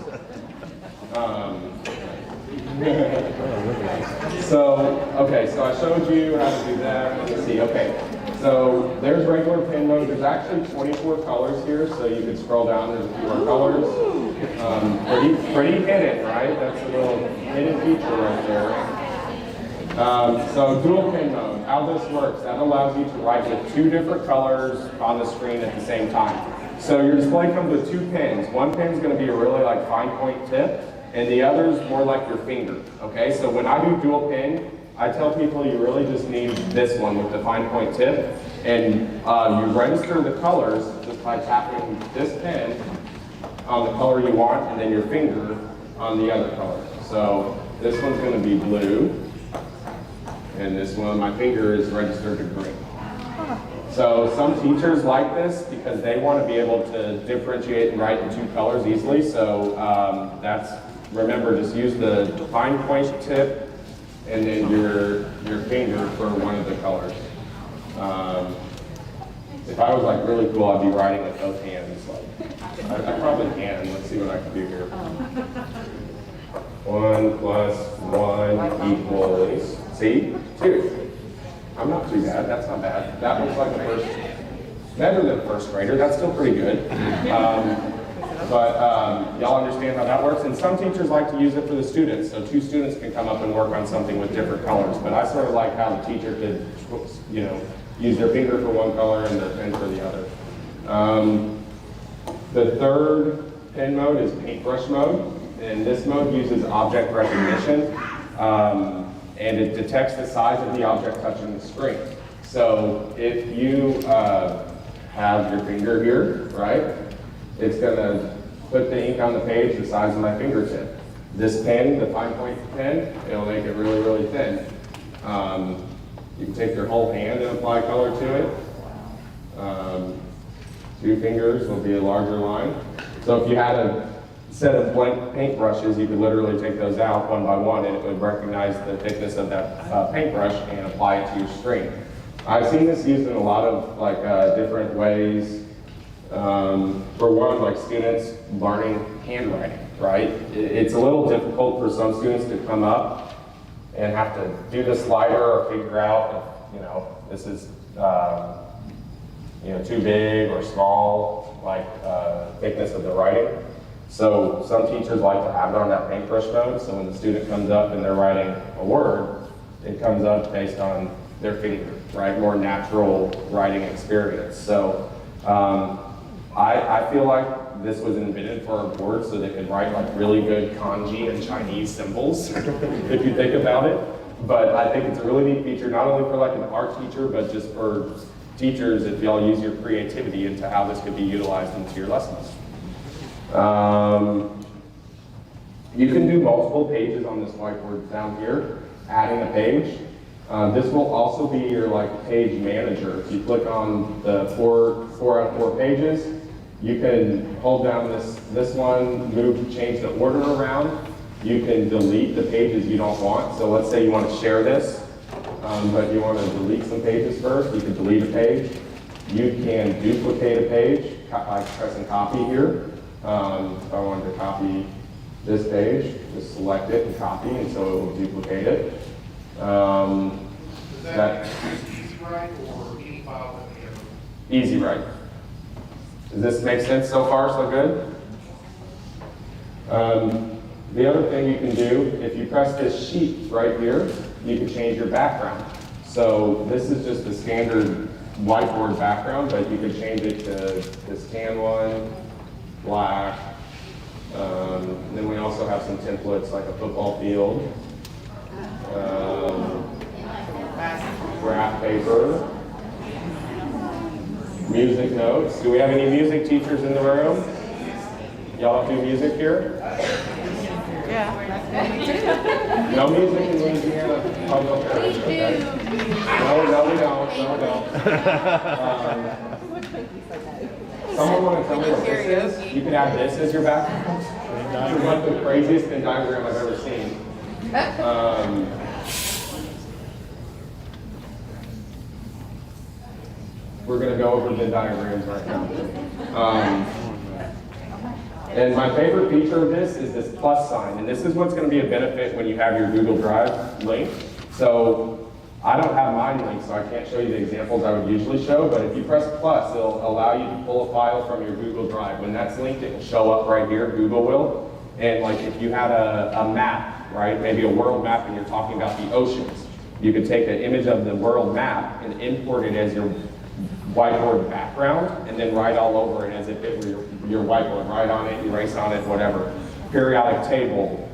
Speaker 1: Okay, so I showed you how to do that. Let's see, okay. So there's regular pen mode. There's actually 24 colors here, so you can scroll down. There's a few more colors. Pretty hidden, right? That's a little hidden feature right there. So dual pen mode, how this works, that allows you to write with 2 different colors on the screen at the same time. So your display comes with 2 pens. One pen is going to be a really like fine point tip, and the other is more like your finger. Okay, so when I do dual pen, I tell people you really just need this one with the fine point tip, and you register the colors just by tapping this pen on the color you want, and then your finger on the other color. So this one's going to be blue, and this one, my finger is registered to green. So some teachers like this because they want to be able to differentiate and write in 2 colors easily. So remember, just use the fine point tip and then your finger for one of the colors. If I was like really cool, I'd be writing with both hands. Like, I probably can. Let's see what I can do here. 1 + 1 equals, see, 2. I'm not too bad. That's not bad. That looks like better than a first grader. That's still pretty good. But y'all understand how that works? And some teachers like to use it for the students. So 2 students can come up and work on something with different colors. But I sort of like how the teacher could, you know, use their finger for one color and their pen for the other. The third pen mode is Paintbrush Mode. And this mode uses object recognition. And it detects the size of the object touching the screen. So if you have your finger here, right? It's gonna put the ink on the page the size of my fingertip. This pen, the fine point pen, it'll make it really, really thin. You can take your whole hand and apply color to it. 2 fingers will be a larger line. So if you had a set of blank paint brushes, you could literally take those out one by one and it would recognize the thickness of that paintbrush and apply it to your screen. I've seen this used in a lot of like different ways. For one, like students learning handwriting, right? It's a little difficult for some students to come up and have to do the slider or figure out if, you know, this is, you know, too big or small, like thickness of the writing. So some teachers like to have it on that paintbrush mode, so when the student comes up and they're writing a word, it comes up based on their finger, right? More natural writing experience. So I feel like this was invented for our board so they could write like really good kanji and Chinese symbols, if you think about it. But I think it's a really neat feature, not only for like an art teacher, but just for teachers if y'all use your creativity into how this could be utilized into your lessons. You can do multiple pages on this whiteboard down here, adding a page. This will also be your like page manager. If you click on the 4 out of 4 pages, you can hold down this one, change the order around. You can delete the pages you don't want. So let's say you want to share this, but you want to delete some pages first. You can delete a page. You can duplicate a page by pressing copy here. If I wanted to copy this page, just select it and copy, and so it will duplicate it.
Speaker 9: Is that easy write or any file that we have?
Speaker 1: Easy write. Does this make sense so far, so good? The other thing you can do, if you press this sheet right here, you can change your background. So this is just a standard whiteboard background, but you could change it to this tan one, black. Then we also have some templates like a football field, graph paper, music notes. Do we have any music teachers in the room? Y'all do music here?
Speaker 8: Yeah.
Speaker 1: No music in Louisiana? Okay. No, we don't. Someone want to tell me what this is? You can have this as your background. This is like the craziest Venn diagram I've ever seen. We're going to go over Venn diagrams right now. And my favorite feature of this is this plus sign. And this is what's going to be a benefit when you have your Google Drive link. So I don't have mine linked, so I can't show you the examples I would usually show. But if you press plus, it'll allow you to pull a file from your Google Drive. When that's linked, it will show up right here, Google will. And like if you had a map, right, maybe a world map, and you're talking about the oceans, you could take an image of the world map and import it as your whiteboard background, and then write all over it as if it were your whiteboard. Write on it, erase on it, whatever. Periodic table,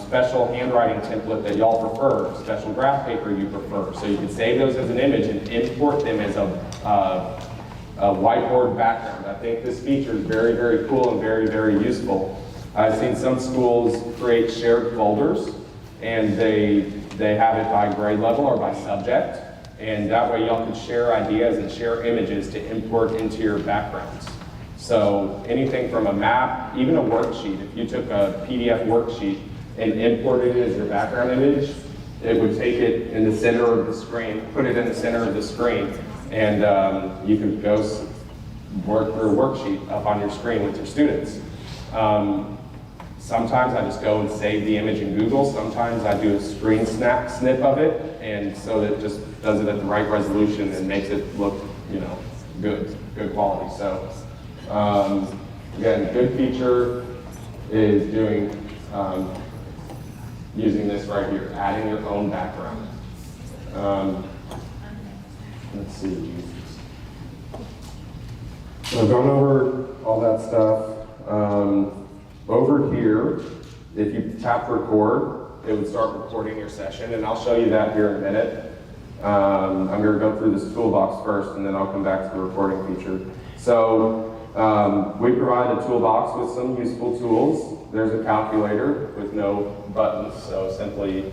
Speaker 1: special handwriting template that y'all prefer, special graph paper you prefer. So you can save those as an image and import them as a whiteboard background. I think this feature is very, very cool and very, very useful. I've seen some schools create shared folders, and they have it by grade level or by subject. And that way y'all can share ideas and share images to import into your backgrounds. So anything from a map, even a worksheet, if you took a PDF worksheet and imported it as your background image, it would take it in the center of the screen, put it in the center of the screen, and you could go work through a worksheet up on your screen with your students. Sometimes I just go and save the image in Google. Sometimes I do a screen snip of it, and so that it just does it at the right resolution and makes it look, you know, good quality. So Again, good feature is doing, using this right here, adding your own background. Let's see. So I've gone over all that stuff. Over here, if you tap record, it would start recording your session, and I'll show you that here in a minute. I'm going to go through this toolbox first, and then I'll come back to the recording feature. So we provide a toolbox with some useful tools. There's a calculator with no buttons, so simply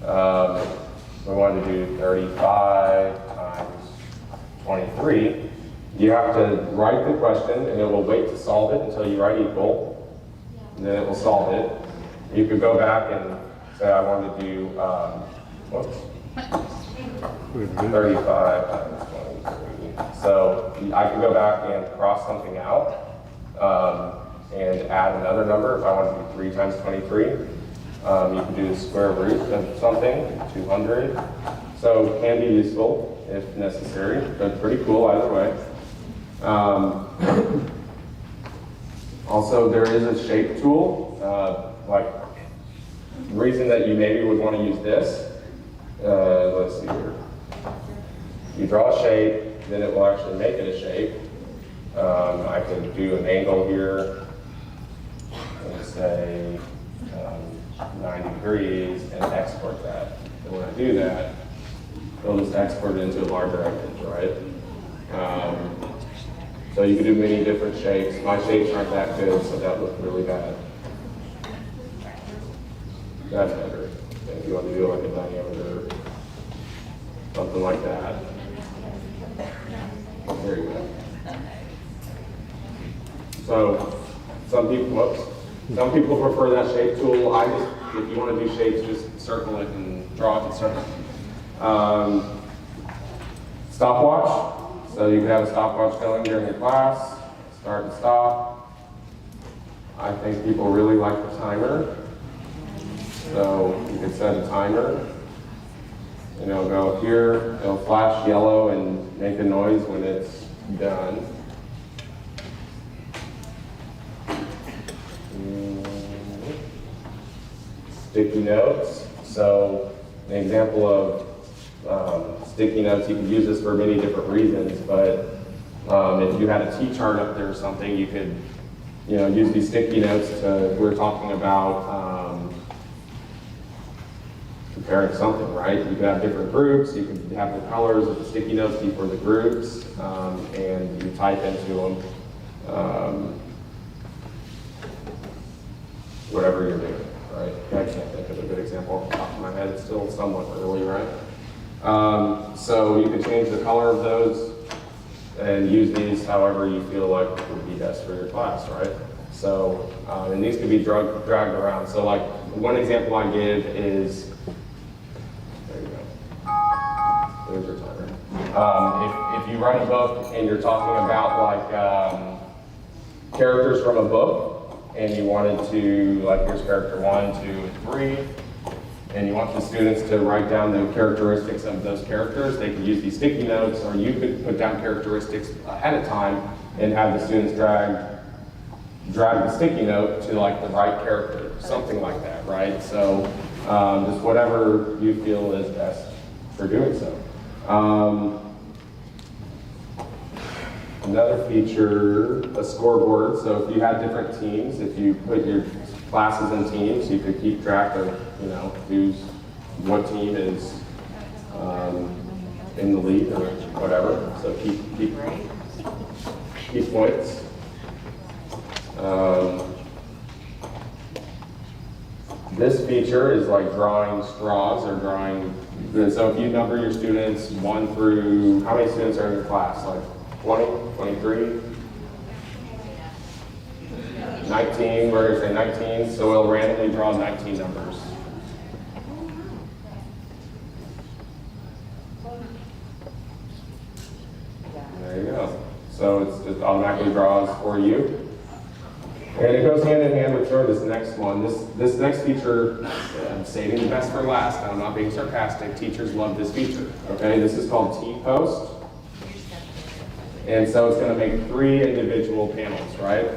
Speaker 1: we want to do 35 times 23. You have to write the question, and it will wait to solve it until you write equal, and then it will solve it. You could go back and say, I want to do, 35 times 23. So I can go back and cross something out and add another number if I want to do 3 times 23. You can do the square root of something, 200. So it can be useful if necessary, but pretty cool either way. Also, there is a shape tool. Like, the reason that you maybe would want to use this, let's see here. You draw a shape, then it will actually make it a shape. I could do an angle here, and say 90 degrees, and export that. And when I do that, it'll just export it into a larger image, right? So you can do many different shapes. My shapes aren't that good, so that looked really bad. That's better. If you want to do like a diameter, something like that. There you go. So some people prefer that shape tool. If you want to do shapes, just circle it and draw it and circle it. Stopwatch. So you can have a stopwatch going during your class, start and stop. I think people really like the timer. So you can set a timer, and it'll go up here, it'll flash yellow and make a noise when it's done. Sticky notes. So an example of sticky notes, you can use this for many different reasons, but if you had a T-chart up there or something, you could use these sticky notes to, we're talking about comparing something, right? You could have different groups, you could have the colors of the sticky notes be for the groups, and you type into them whatever you're doing, right? I can't think of a good example off the top of my head, it's still somewhat early, right? So you can change the color of those and use these however you feel like would be best for your class, right? So, and these could be dragged around. So like, one example I give is, there you go, there's your timer. If you write a book and you're talking about like characters from a book, and you wanted to, like here's character 1, 2, and 3, and you want the students to write down the characteristics of those characters, they could use these sticky notes, or you could put down characteristics ahead of time and have the students drag the sticky note to like the right character, something like that, right? So just whatever you feel is best for doing so. Another feature, a scoreboard. So if you had different teams, if you put your classes in teams, you could keep track of, what team is in the lead or whatever. So keep points. This feature is like drawing straws or drawing. So if you number your students 1 through, how many students are in your class? Like 20, 23, 19, we're going to say 19, so we'll randomly draw 19 numbers. There you go. So it automatically draws for you. And it goes hand in hand with this next one. This next feature, I'm saving the best for last, and I'm not being sarcastic. Teachers love this feature, okay? This is called T-Post. And so it's going to make 3 individual panels, right?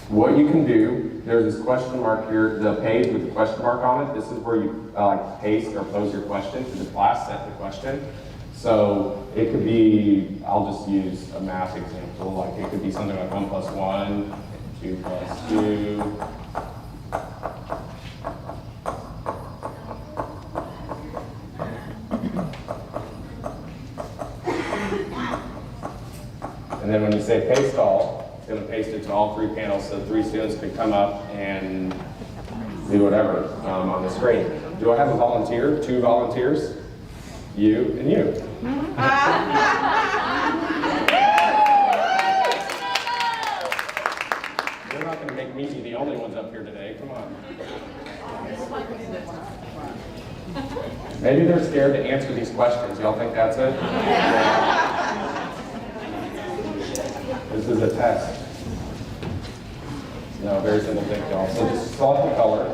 Speaker 1: What you can do, there's this question mark here, the page with the question mark on it. This is where you paste or pose your question to the class, set the question. So it could be, I'll just use a math example, like it could be something like 1 plus 1, 2 plus 2. And then when you say paste all, it's going to paste it to all 3 panels so 3 students could come up and do whatever on the screen. Do I have a volunteer? 2 volunteers? You and you. You're not going to make me be the only ones up here today. Come on. Maybe they're scared to answer these questions. Y'all think that's it? This is a test. No, very simple thing, y'all. So just select the color,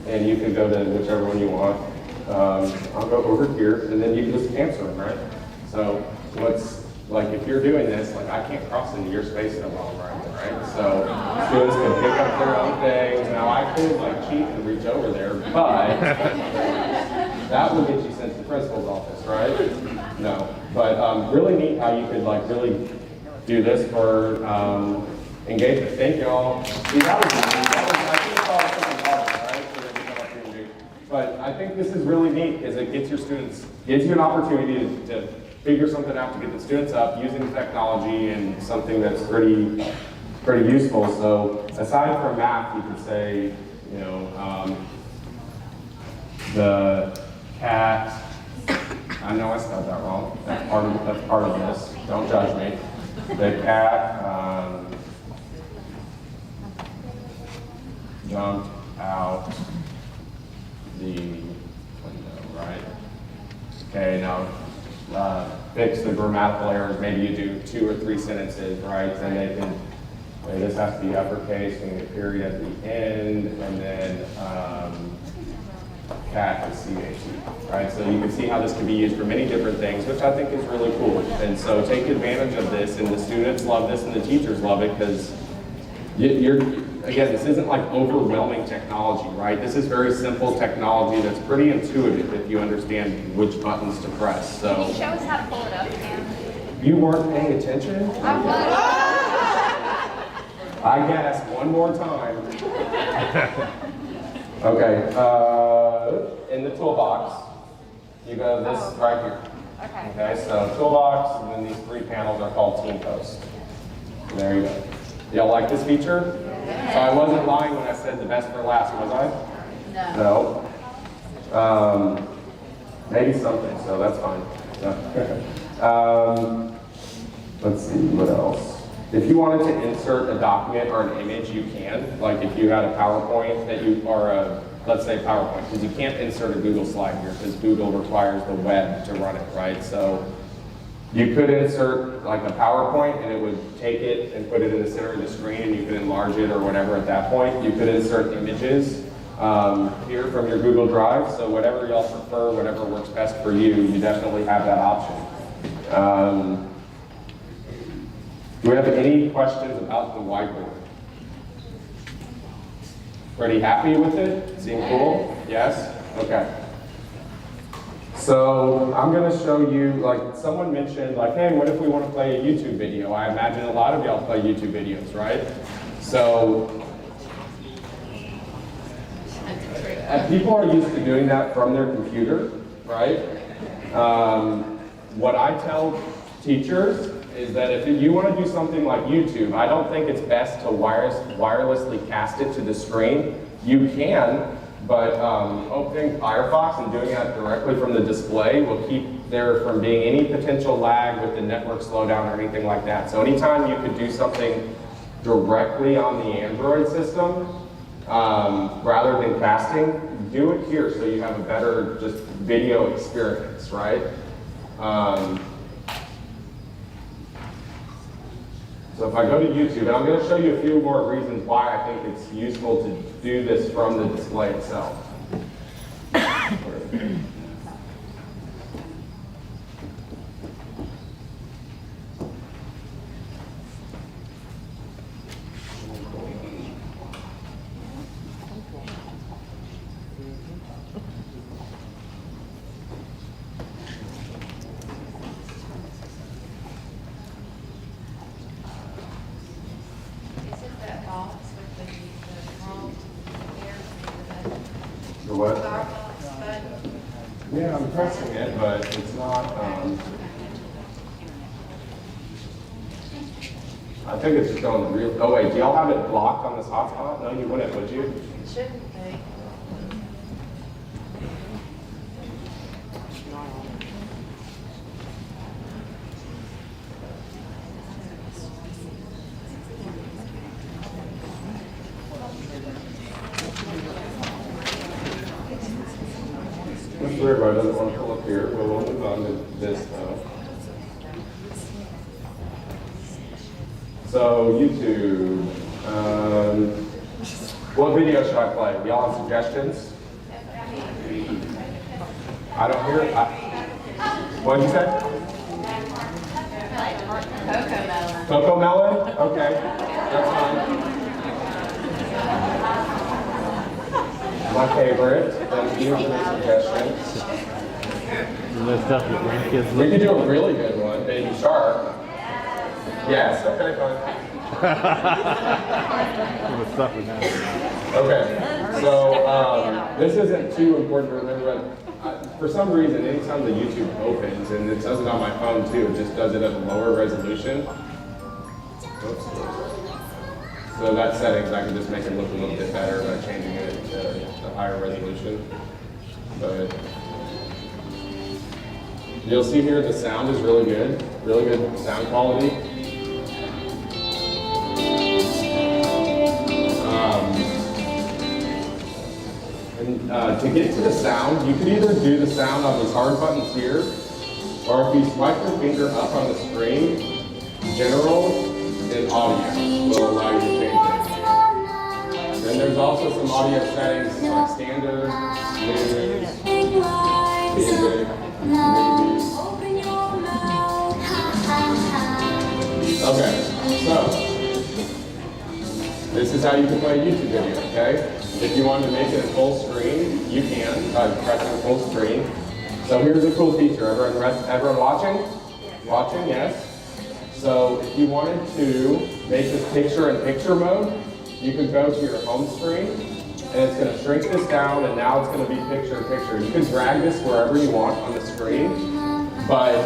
Speaker 1: and you can go to whichever one you want. I'll go over here, and then you can just answer them, right? So what's, like, if you're doing this, like, I can't cross into your space no longer, right? So students can pick up their own things. Now, I could, like, cheat and reach over there, but that will get you sent to the principal's office, right? No. But really neat how you could, like, really do this for engagement. Thank y'all. See, that was I think it's all something hard, right? So they can come up here and do. But I think this is really neat because it gets your students, gives you an opportunity to figure something out to get the students up using technology and something that's pretty useful. So aside from math, you could say, you know, the cat. I know I spelled that wrong. That's part of this. Don't judge me. The cat jumped out the window, right? Okay, now fix the grammatical errors. Maybe you do 2 or 3 sentences, right? Then they can, this has to be uppercase and a period at the end, and then cat is CAT, right? So you can see how this can be used for many different things, which I think is really cool. And so take advantage of this, and the students love this, and the teachers love it, because again, this isn't like overwhelming technology, right? This is very simple technology that's pretty intuitive if you understand which buttons to press. So
Speaker 5: Can you show us how to pull it up, Cam?
Speaker 1: you weren't paying attention? I guess, one more time. Okay, in the toolbox, you go this right here. Okay, so toolbox, and then these 3 panels are called team post. There you go. Y'all like this feature? So I wasn't lying when I said the best for last, was I? No. No? Maybe something, so that's fine. Let's see, what else? If you wanted to insert a document or an image, you can. Like if you had a PowerPoint that you, or a, let's say PowerPoint, because you can't insert a Google slide here because Google requires the web to run it, right? So you could insert like a PowerPoint and it would take it and put it in the center of the screen, and you could enlarge it or whatever at that point. You could insert images here from your Google Drive. So whatever y'all prefer, whatever works best for you, you definitely have that option. Do we have any questions about the whiteboard? Pretty happy with it? Seem cool? Yes? Okay. So I'm going to show you, like someone mentioned, like, hey, what if we want to play a YouTube video? I imagine a lot of y'all play YouTube videos, right? So people are used to doing that from their computer, right? What I tell teachers is that if you want to do something like YouTube, I don't think it's best to wirelessly cast it to the screen. You can, but opening Firefox and doing that directly from the display will keep there from being any potential lag with the network slowdown or anything like that. So anytime you could do something directly on the Android system, rather than casting, do it here so you have a better just video experience, right? So if I go to YouTube, and I'm going to show you a few more reasons why I think it's useful to do this from the display itself. pressing it, but it's not, I think it's just going real, oh wait, do y'all have it blocked on this hotspot? No, you wouldn't, would you?
Speaker 8: Shouldn't be.
Speaker 1: Mr. Everybody doesn't want to pull up here, but we'll move on to this though. So YouTube, what video should I play? Y'all have suggestions? I don't hear it. What did you say?
Speaker 3: Cocoa melon.
Speaker 1: Cocoa melon? Okay, that's fine. My favorite. Thank you for the suggestion.
Speaker 7: There's stuff your grandkids
Speaker 1: We could do a really good one, Baby Shark. Yes, okay, fine.
Speaker 7: What's stuff with that?
Speaker 1: Okay, so this isn't too important to remember, but for some reason, anytime the YouTube opens, and it does it on my phone too, it just does it at a lower resolution. Oops. So that settings, I can just make it look a little bit better by changing it to a higher resolution. But you'll see here the sound is really good sound quality. To get to the sound, you could either do the sound on these hard buttons here, or if you swipe your finger up on the screen, general and audio will allow you to change it. Then there's also some audio settings like standard, music, Okay, so this is how you can play a YouTube video, okay? If you want to make it a full screen, you can by pressing full screen. So here's a cool feature. Everyone watching? Watching, yes. So if you wanted to make this picture-in-picture mode, you could go to your home screen, and it's going to shrink this down, and now it's going to be picture-in-picture. You can drag this wherever you want on the screen, but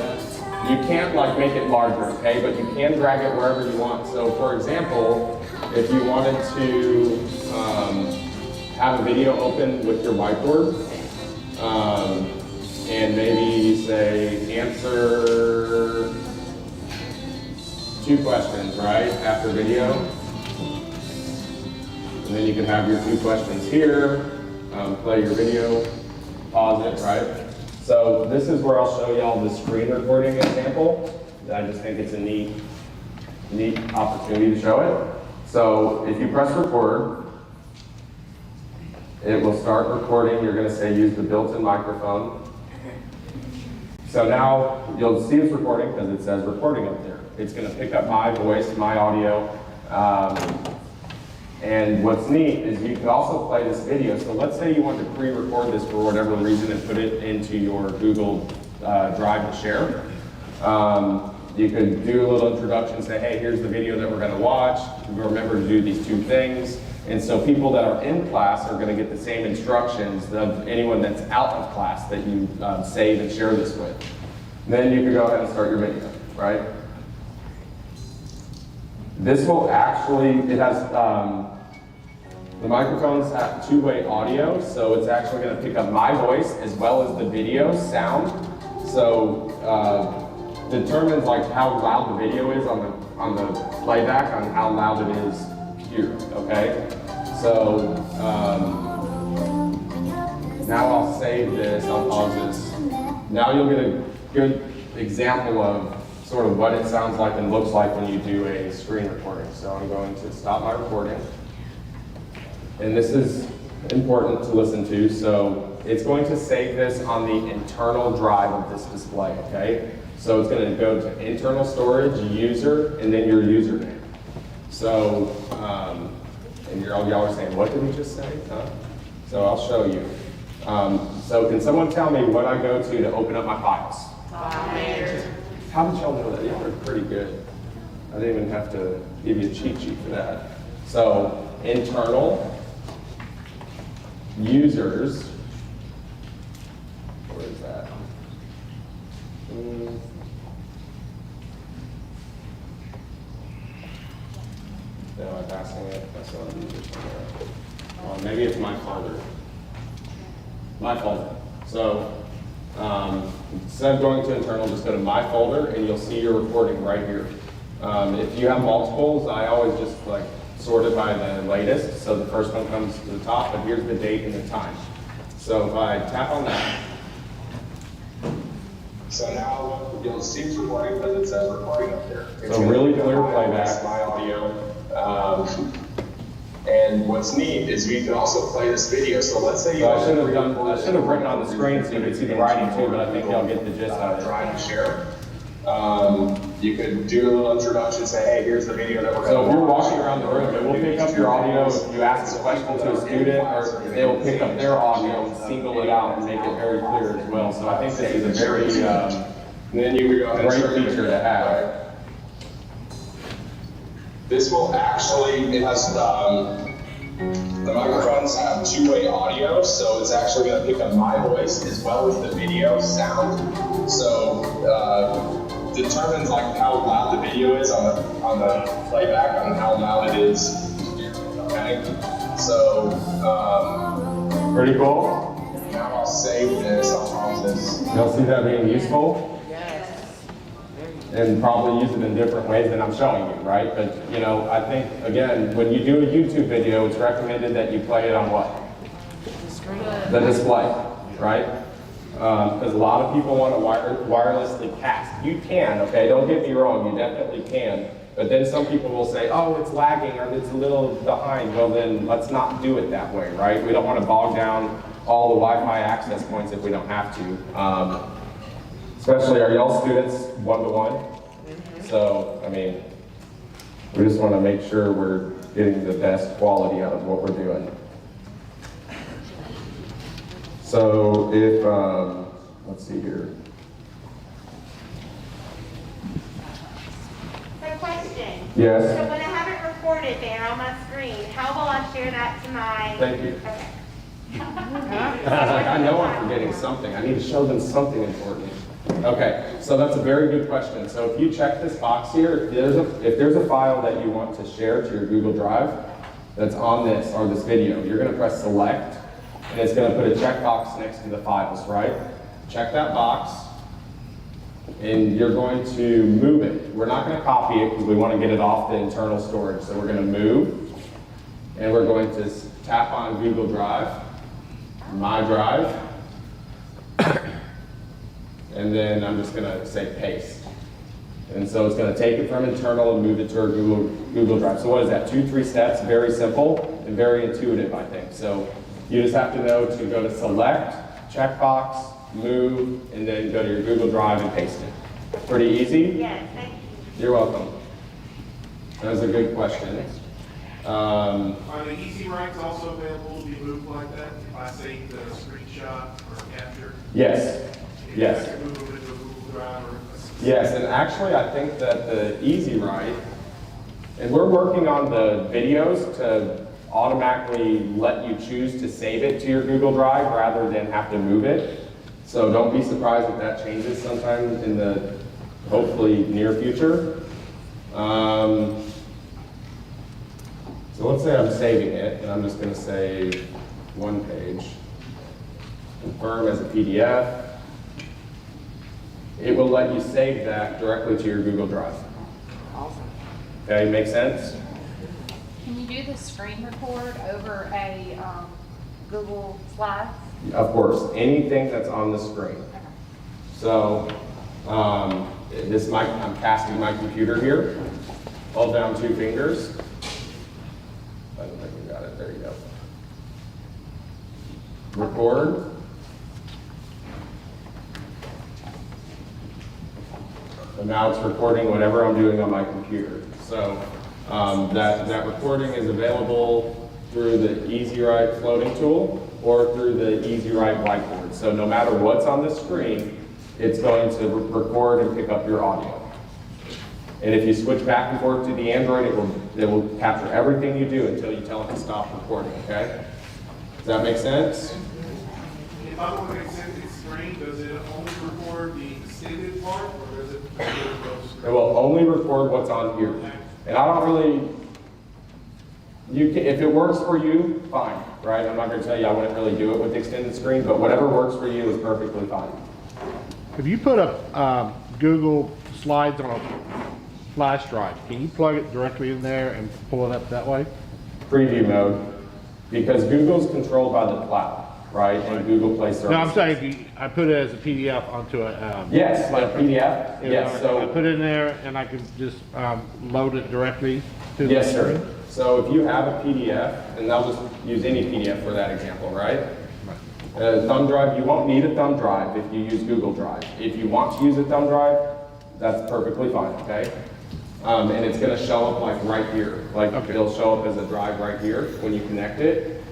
Speaker 1: you can't like make it larger, okay? But you can drag it wherever you want. So for example, if you wanted to have a video open with your whiteboard, and maybe say answer 2 questions, right, after video. And then you can have your 2 questions here, play your video, pause it, right? So this is where I'll show y'all the screen recording example. I just think it's a neat opportunity to show it. So if you press record, it will start recording. You're going to say use the built-in microphone. So now you'll see it's recording because it says recording up there. It's going to pick up my voice, my audio. And what's neat is you can also play this video. So let's say you want to pre-record this for whatever reason and put it into your Google Drive to share. You could do a little introduction, say, hey, here's the video that we're going to watch. Remember to do these 2 things. And so people that are in class are going to get the same instructions of anyone that's out of class that you save and share this with. And then you can go ahead and start your video, right? This will actually, it has, the microphones have 2-way audio, so it's actually going to pick up my voice as well as the video sound. So determines like how loud the video is on the playback, on how loud it is here, okay? So now I'll save this, I'll pause this. Now you'll get a good example of sort of what it sounds like and looks like when you do a screen recording. So I'm going to stop my recording. And this is important to listen to, so it's going to save this on the internal drive of this display, okay? So it's going to go to internal storage, user, and then your username. So, and y'all are saying, what did we just say? Huh? So I'll show you. So can someone tell me what I go to open up my files?
Speaker 3: File manager.
Speaker 1: How did y'all know that? Y'all are pretty good. I didn't even have to give you a cheat sheet for that. So internal, users, where is that? No, I'm passing it. That's what I'm using. Maybe it's my folder. My folder. So instead of going to internal, just go to my folder and you'll see your recording right here. If you have multiples, I always just like sort it by the latest. So the first one comes to the top, but here's the date and the time. So if I tap on that. So now you'll see it's recording because it says recording up there. So really clear playback. My audio. And what's neat is we can also play this video. So let's say I should have written on the screen so you could see the writing too, but I think y'all get the gist of it. Trying to share. You could do a little introduction, say, hey, here's the video that we're going to. So if you're walking around the room, it will pick up your audio. If you ask a question to a student, or they will pick up their audio and single it out and make it very clear as well. So I think this is a very great feature to have. This will actually, it has, the microphones have two-way audio, so it's actually going to pick up my voice as well as the video sound. So, determines like how loud the video is on the playback, on how loud it is. Okay, so, pretty cool. Now I'll save this, I'll pause this. You'll see that being useful? And probably use it in different ways than I'm showing you, right? But, you know, I think, again, when you do a YouTube video, it's recommended that you play it on what? The display, right? Because a lot of people want to wirelessly cast. You can, okay? Don't get me wrong, you definitely can. But then some people will say, oh, it's lagging or it's a little behind. Well, then let's not do it that way, right? We don't want to bog down all the Wi-Fi access points if we don't have to. Especially, are y'all students one-to-one? So, I mean, we just want to make sure we're getting the best quality out of what we're doing. So if, let's see here.
Speaker 6: So question.
Speaker 1: Yes?
Speaker 6: So when I have it recorded there on my screen, how will I share that to my?
Speaker 1: Thank you.
Speaker 6: Okay.
Speaker 1: I know I'm forgetting something. I need to show them something important. Okay, so that's a very good question. So if you check this box here, if there's a file that you want to share to your Google Drive that's on this or this video, you're going to press select, and it's going to put a checkbox next to the files, right? Check that box, and you're going to move it. We're not going to copy it because we want to get it off the internal storage. So we're going to move, and we're going to tap on Google Drive, My Drive, and then I'm just going to say paste. And so it's going to take it from internal and move it to our Google Drive. So what is that? 2-3 steps, very simple and very intuitive, I think. So you just have to know to go to select, checkbox, move, and then go to your Google Drive and paste it. Pretty easy?
Speaker 6: Yes, thank you.
Speaker 1: You're welcome. That was a good question.
Speaker 9: Are the easy writes also available to be moved like that? If I save the screenshot or capture?
Speaker 1: Yes. Yes.
Speaker 9: I can move them into a Google Drive or?
Speaker 1: Yes, and actually I think that the easy write, and we're working on the videos to automatically let you choose to save it to your Google Drive rather than have to move it. So don't be surprised if that changes sometime in the hopefully near future. So let's say I'm saving it, and I'm just going to say one page. Confirm as a PDF. It will let you save that directly to your Google Drive.
Speaker 8: Awesome.
Speaker 1: Okay, make sense?
Speaker 5: Can you do the screen record over a Google Slides?
Speaker 1: Of course, anything that's on the screen. So, I'm casting my computer here. Hold down 2 fingers. I don't think we got it. There you go. Record. And now it's recording whatever I'm doing on my computer. So that recording is available through the EasyWrite floating tool or through the EasyWrite whiteboard. So no matter what's on the screen, it's going to record and pick up your audio. And if you switch back and forth to the Android, it will capture everything you do until you tell it to stop recording, okay? Does that make sense?
Speaker 9: If I want to extend the screen, does it only record the extended part?
Speaker 1: It will only record what's on here. And I don't really, if it works for you, fine, right? I'm not gonna tell you I wouldn't really do it with the extended screen, but whatever works for you is perfectly fine.
Speaker 10: If you put a Google Slides on a flash drive, can you plug it directly in there and pull it up that way?
Speaker 1: Preview mode, because Google's controlled by the cloud, right? And Google Play Services.
Speaker 10: No, I'm saying if you, I put it as a PDF onto a.
Speaker 1: Yes, like PDF, yes,
Speaker 10: I
Speaker 1: so.
Speaker 10: put it in there and I can just load it directly to the.
Speaker 1: Yes, sir. So if you have a PDF, and I'll just use any PDF for that example, right? A thumb drive, you won't need a thumb drive if you use Google Drive. If you want to use a thumb drive, that's perfectly fine, okay? And it's gonna show up like right here. Like it'll show up as a drive right here when you connect it.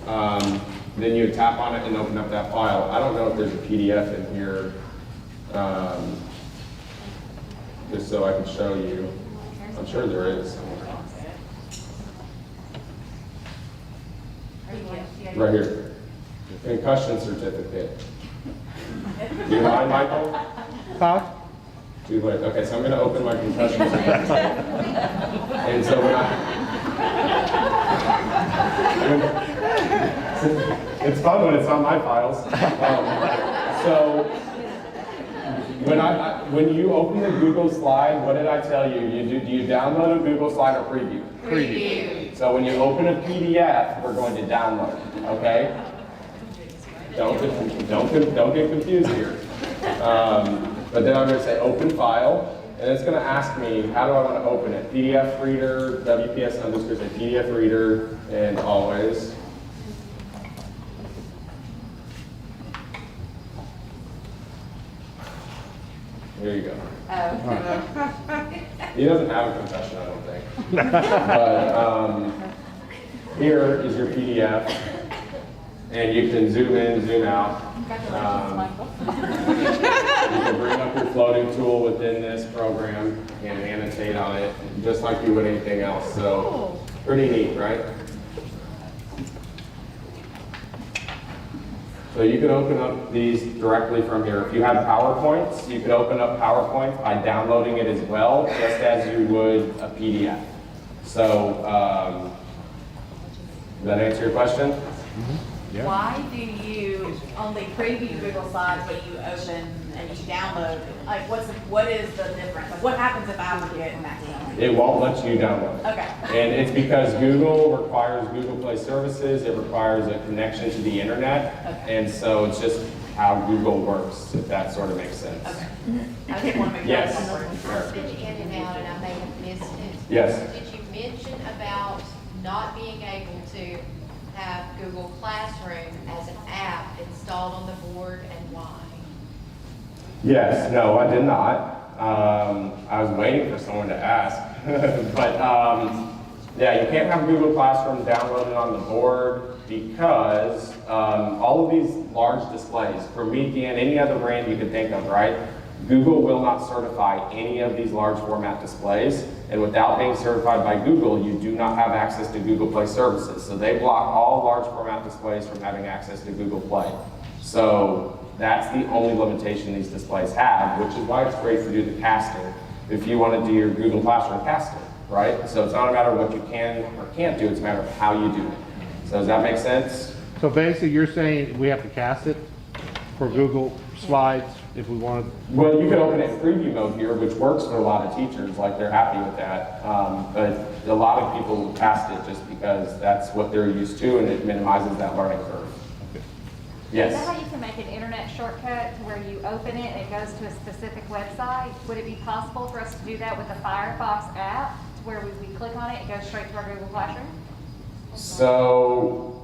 Speaker 1: Then you tap on it and open up that file. I don't know if there's a PDF in here, just so I can show you. I'm sure there is. Right here. Concussion certificate. You mind, Michael?
Speaker 10: Huh?
Speaker 1: Too late. Okay, so I'm going to open my concussion certificate. And so it's fun when it's on my files. So when you open the Google slide, what did I tell you? Do you download a Google slide or preview? Preview. So when you open a PDF, we're going to download it, okay? Don't get confused here. But then I'm going to say open file, and it's going to ask me, how do I want to open it? PDF reader, WPS underscore, say PDF reader, and always. Here you go. He doesn't have a concussion, I don't think. But here is your PDF, and you can zoom in, zoom out. You can bring up your floating tool within this program and annotate on it, just like you would anything else. So pretty neat, right? So you can open up these directly from here. If you have PowerPoints, you can open up PowerPoint by downloading it as well, just as you would a PDF. So, does that answer your question?
Speaker 10: Mm-hmm. Yeah.
Speaker 3: Why do you only preview Google Slides, but you open and you download? Like, what is the difference? Like, what happens if I forget and accidentally?
Speaker 1: It won't let you download.
Speaker 3: Okay.
Speaker 1: And it's because Google requires Google Play Services. It requires a connection to the internet.
Speaker 3: Okay.
Speaker 1: And so it's just how Google works, if that sort of makes sense.
Speaker 3: Okay. I just want to make sure.
Speaker 1: Yes.
Speaker 3: Sure.
Speaker 11: Did you in and out, and I may have missed it?
Speaker 1: Yes.
Speaker 11: Did you mention about not being able to have Google Classroom as an app installed on the board, and why?
Speaker 1: Yes, no, I did not. I was waiting for someone to ask. But yeah, you can't have Google Classroom downloaded on the board because all of these large displays, Promethean, any other brand you could think of, right? Google will not certify any of these large format displays. And without being certified by Google, you do not have access to Google Play Services. So they block all large format displays from having access to Google Play. So that's the only limitation these displays have, which is why it's great to do the casting. If you want to do your Google Classroom casting, right? So it's not a matter of what you can or can't do, it's a matter of how you do it. So does that make sense?
Speaker 10: So basically you're saying we have to cast it for Google Slides if we wanted?
Speaker 1: Well, you can open it in preview mode here, which works for a lot of teachers, like they're happy with that. But a lot of people cast it just because that's what they're used to and it minimizes that learning curve. Yes?
Speaker 5: Is that how you can make an internet shortcut to where you open it and it goes to a specific website? Would it be possible for us to do that with the Firefox app, to where we click on it, it goes straight to our Google Classroom?
Speaker 1: So,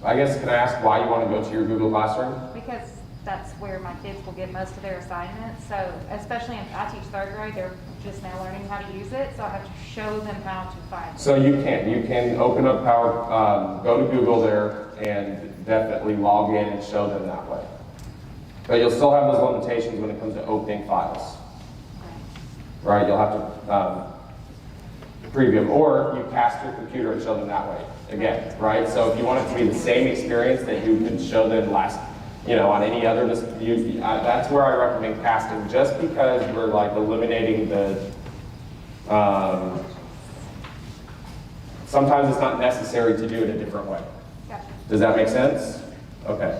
Speaker 1: I guess, can I ask why you want to go to your Google Classroom?
Speaker 5: Because that's where my kids will get most of their assignments. So, especially if I teach third grade, they're just now learning how to use it. So I have to show them how to find it.
Speaker 1: So you can open up go to Google there and definitely log in and show them that way. But you'll still have those limitations when it comes to opening files. Right, you'll have to preview them, or you cast your computer and show them that way again, right? So if you want it to be the same experience that you could show them you know, on any other, that's where I recommend casting, just because we're like eliminating the, sometimes it's not necessary to do it a different way.
Speaker 5: Gotcha.
Speaker 1: Does that make sense? Okay.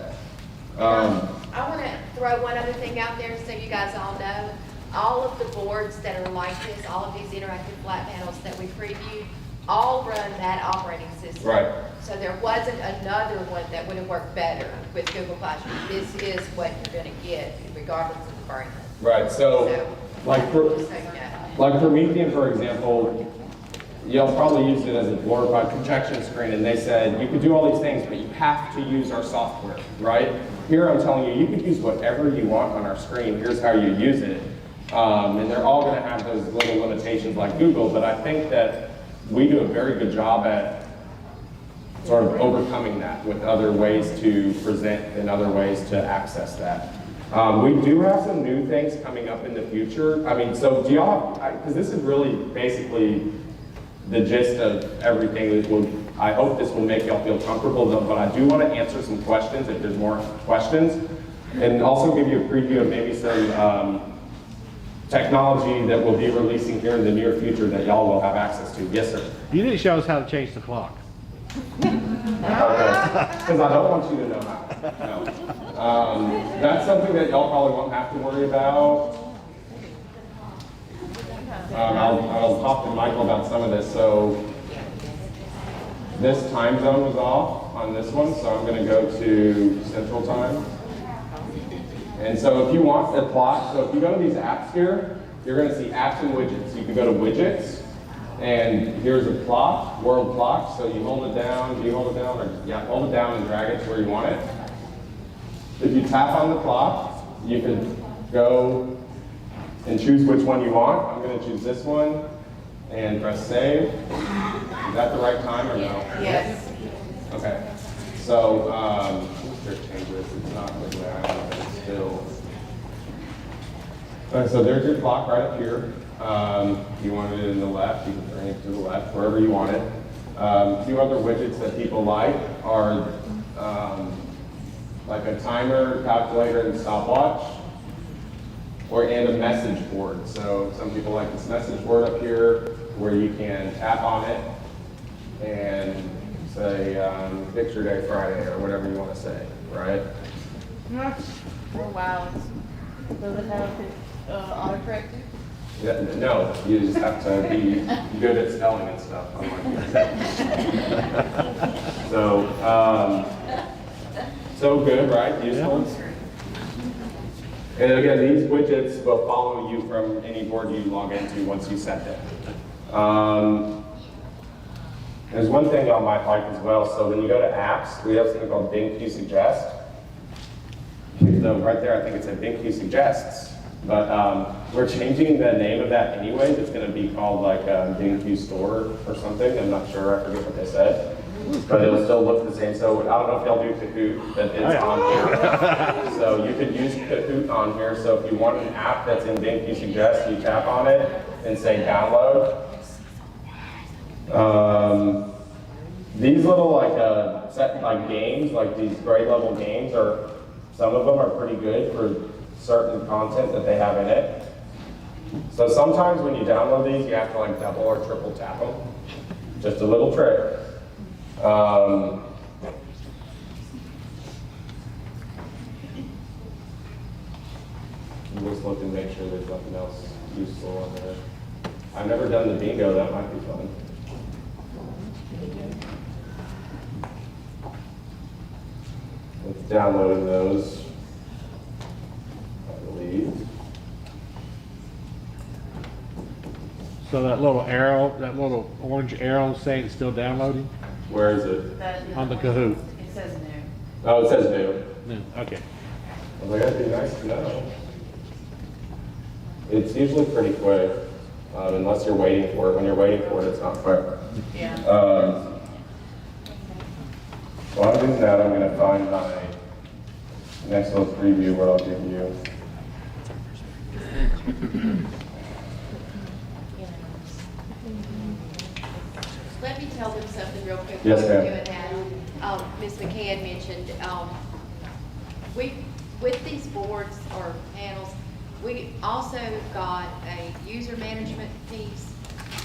Speaker 11: I want to throw one other thing out there so you guys all know. All of the boards that are like this, all of these interactive flat panels that we previewed, all run that operating system.
Speaker 1: Right.
Speaker 11: So there wasn't another one that would have worked better with Google Classroom. This is what you're going to get regardless of the brand.
Speaker 1: Right, so, like for,
Speaker 11: Just so you know.
Speaker 1: like Promethean, for example, you'll probably use it as a glorified projection screen, and they said, you can do all these things, but you have to use our software, right? Here I'm telling you, you can use whatever you want on our screen, here's how you use it. And they're all gonna have those little limitations like Google, but I think that we do a very good job at sort of overcoming that with other ways to present and other ways to access that. We do have some new things coming up in the future. I mean, so do y'all have, because this is really basically the gist of everything. I hope this will make y'all feel comfortable, but I do want to answer some questions if there's more questions, and also give you a preview of maybe some technology that we'll be releasing here in the near future that y'all will have access to. Yes, sir.
Speaker 10: You didn't show us how to change the clock.
Speaker 1: Okay, because I don't want you to know how. No. That's something that y'all probably won't have to worry about. I'll talk to Michael about some of this. So this time zone was off on this one, so I'm going to go to Central Time. And so if you want a plot, so if you go to these apps here, you're going to see apps and widgets. You can go to widgets, and here's a plot, world plot. So you hold it down, do you hold it down? Or, yeah, hold it down and drag it to where you want it. If you tap on the plot, you can go and choose which one you want. I'm going to choose this one and press save. Is that the right time or no?
Speaker 3: Yes.
Speaker 1: Okay. So, here, change this. It's not the way I want it. It's still. All right, so there's your clock right up here. If you wanted it in the left, you can turn it to the left, wherever you want it. A few other widgets that people like are like a timer, calculator, and stopwatch, and a message board. So some people like this message board up here where you can tap on it and say Picture Day Friday or whatever you want to say, right?
Speaker 8: Oh, wow. Does it have autocorrect?
Speaker 1: Yeah, no, you just have to be good at spelling and stuff. So good, right? Useful. And again, these widgets will follow you from any board you log into once you set them. There's one thing y'all might like as well. So when you go to apps, we have something called BenQ Suggest. So right there, I think it said BenQ Suggests. But we're changing the name of that anyways. It's going to be called like BenQ Store or something. I'm not sure. I forget what they said. But it'll still look the same. So I don't know if y'all do Kahoot, that is on here. So you could use Kahoot on here. So if you want an app that's in BenQ Suggest, you tap on it and say download. These little like games, like these grade level games, some of them are pretty good for certain content that they have in it. So sometimes when you download these, you have to like double or triple tap them. Just a little trick. Just look and make sure there's nothing else useful on there. I've never done the bingo, that might be fun. It's downloading those, I believe.
Speaker 10: So that little arrow, that little orange arrow saying it's still downloading
Speaker 1: Where is it?
Speaker 10: on the Kahoot.
Speaker 3: It says new.
Speaker 1: Oh, it says new.
Speaker 10: No, okay.
Speaker 1: I was like, that'd be nice to know. It's usually pretty quick, unless you're waiting for it. When you're waiting for it, it's not quick.
Speaker 3: Yeah.
Speaker 1: While I'm doing that, I'm going to find my next little preview where I'll give you.
Speaker 11: Let me tell them something real quick.
Speaker 1: Yes,
Speaker 11: while we're
Speaker 1: ma'am.
Speaker 11: doing that. Ms. McCann mentioned with these boards or panels, we also got a user management piece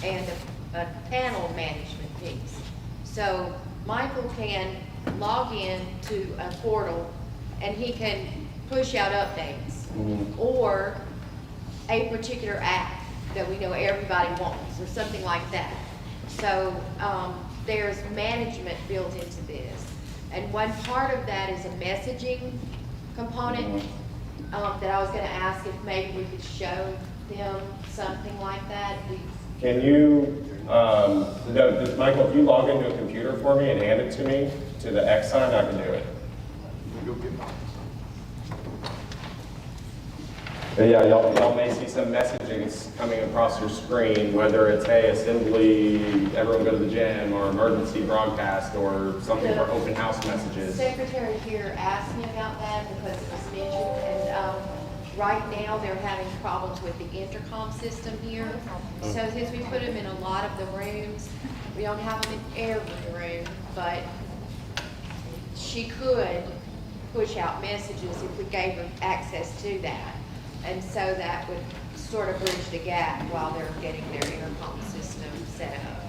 Speaker 11: and a panel management piece. So Michael can log in to a portal and he can push out updates or a particular app that we know everybody wants or something like that. So there's management built into this. And one part of that is a messaging component that I was gonna ask if maybe we could show them something like that.
Speaker 1: Can you, Michael, if you log into a computer for me and hand it to me, to the X sign, I can do it. But yeah, y'all may see some messaging coming across your screen, whether it's, hey, assembly, everyone go to the gym, or emergency broadcast, or something for open house messages.
Speaker 11: Secretary here asked me about that because it was mentioned, and right now they're having problems with the intercom system here. So since we put them in a lot of the rooms, we don't have them in every room, but she could push out messages if we gave her access to that. And so that would sort of bridge the gap while they're getting their intercom system set up.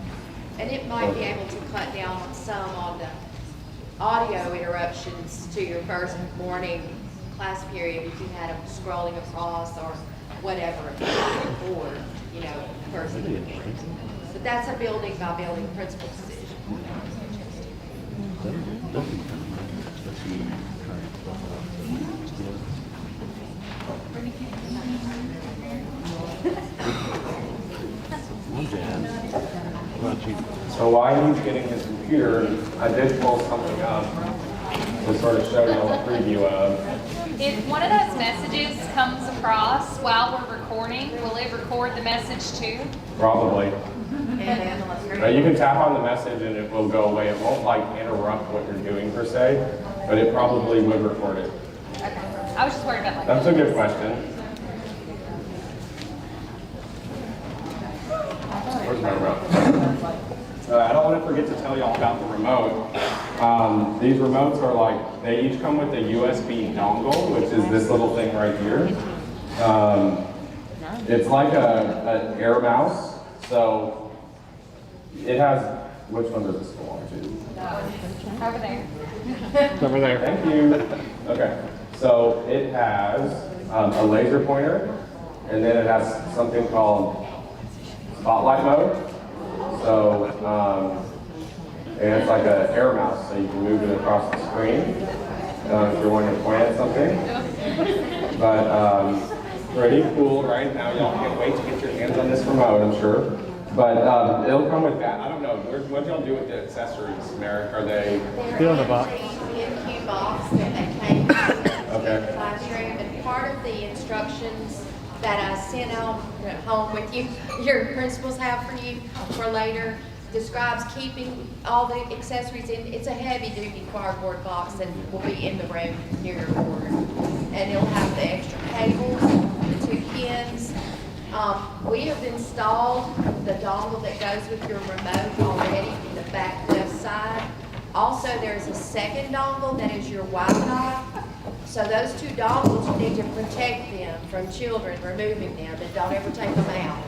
Speaker 11: And it might be able to cut down on some on the audio interruptions to your first morning class period if you had them scrolling across or whatever board, you know, first in the beginning. But that's a building by building principal decision.
Speaker 1: So while he's getting his computer, I did pull something up to sort of show you a preview of.
Speaker 5: If one of those messages comes across while we're recording, will it record the message too?
Speaker 1: Probably. You can tap on the message and it will go away. It won't like interrupt what you're doing per se, but it probably would record it.
Speaker 5: Okay. I was just worried about like.
Speaker 1: That's a good question. Where's my remote? I don't want to forget to tell y'all about the remote. These remotes are like, they each come with a USB dongle, which is this little thing right here. It's like an air mouse, so it has, which one does this belong to?
Speaker 5: Over there.
Speaker 10: It's over there.
Speaker 1: Thank you. Okay, so it has a laser pointer, and then it has something called spotlight mode. So, and it's like an air mouse, so you can move it across the screen if you're wanting to point at something. But pretty cool, right? Now y'all can't wait to get your hands on this remote, I'm sure. But it'll come with that. I don't know, what y'all do with the accessories, Merrick? Are they?
Speaker 10: Still in the box.
Speaker 11: BenQ box that they came in
Speaker 1: Okay.
Speaker 11: the classroom, and part of the instructions that I sent out at home with you, your principals have for you for later, describes keeping all the accessories in. It's a heavy-duty cardboard box that will be in the room near your board. And it'll have the extra cables, the 2 pins. We have installed the dongle that goes with your remote already in the back left side. Also, there's a second dongle that is your Wi-Fi. So those 2 dongles, you need to protect them from children removing them, and don't ever take them out.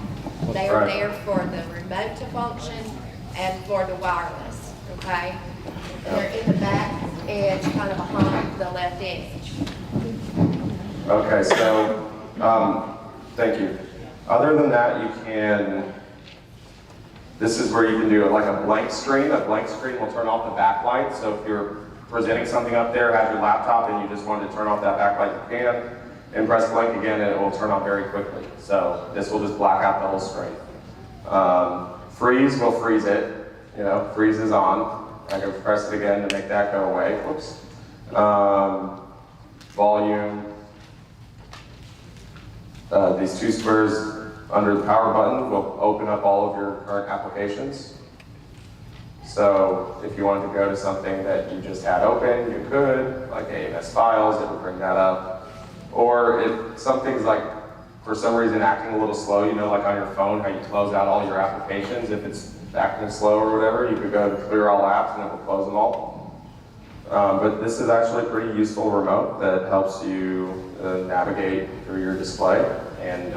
Speaker 11: They are there for the remote to function and for the wireless, okay? And they're in the back edge, kind of behind the left edge.
Speaker 1: Okay, so, thank you. Other than that, you can, this is where you can do it like a blank screen. A blank screen will turn off the backlight, so if you're presenting something up there, have your laptop, and you just wanted to turn off that backlight, you can, and press blank again, and it will turn off very quickly. So this will just black out the whole screen. Freeze will freeze it, you know, freeze is on. I can press it again to make that go away. Whoops. Volume. These 2 squares under the power button will open up all of your current applications. So if you wanted to go to something that you just had open, you could, like AMS files, it would bring that up. Or if something's like, for some reason, acting a little slow, you know, like on your phone, how you close out all your applications. If it's acting slow or whatever, you could go to clear all apps and it will close them all. But this is actually a pretty useful remote that helps you navigate through your display and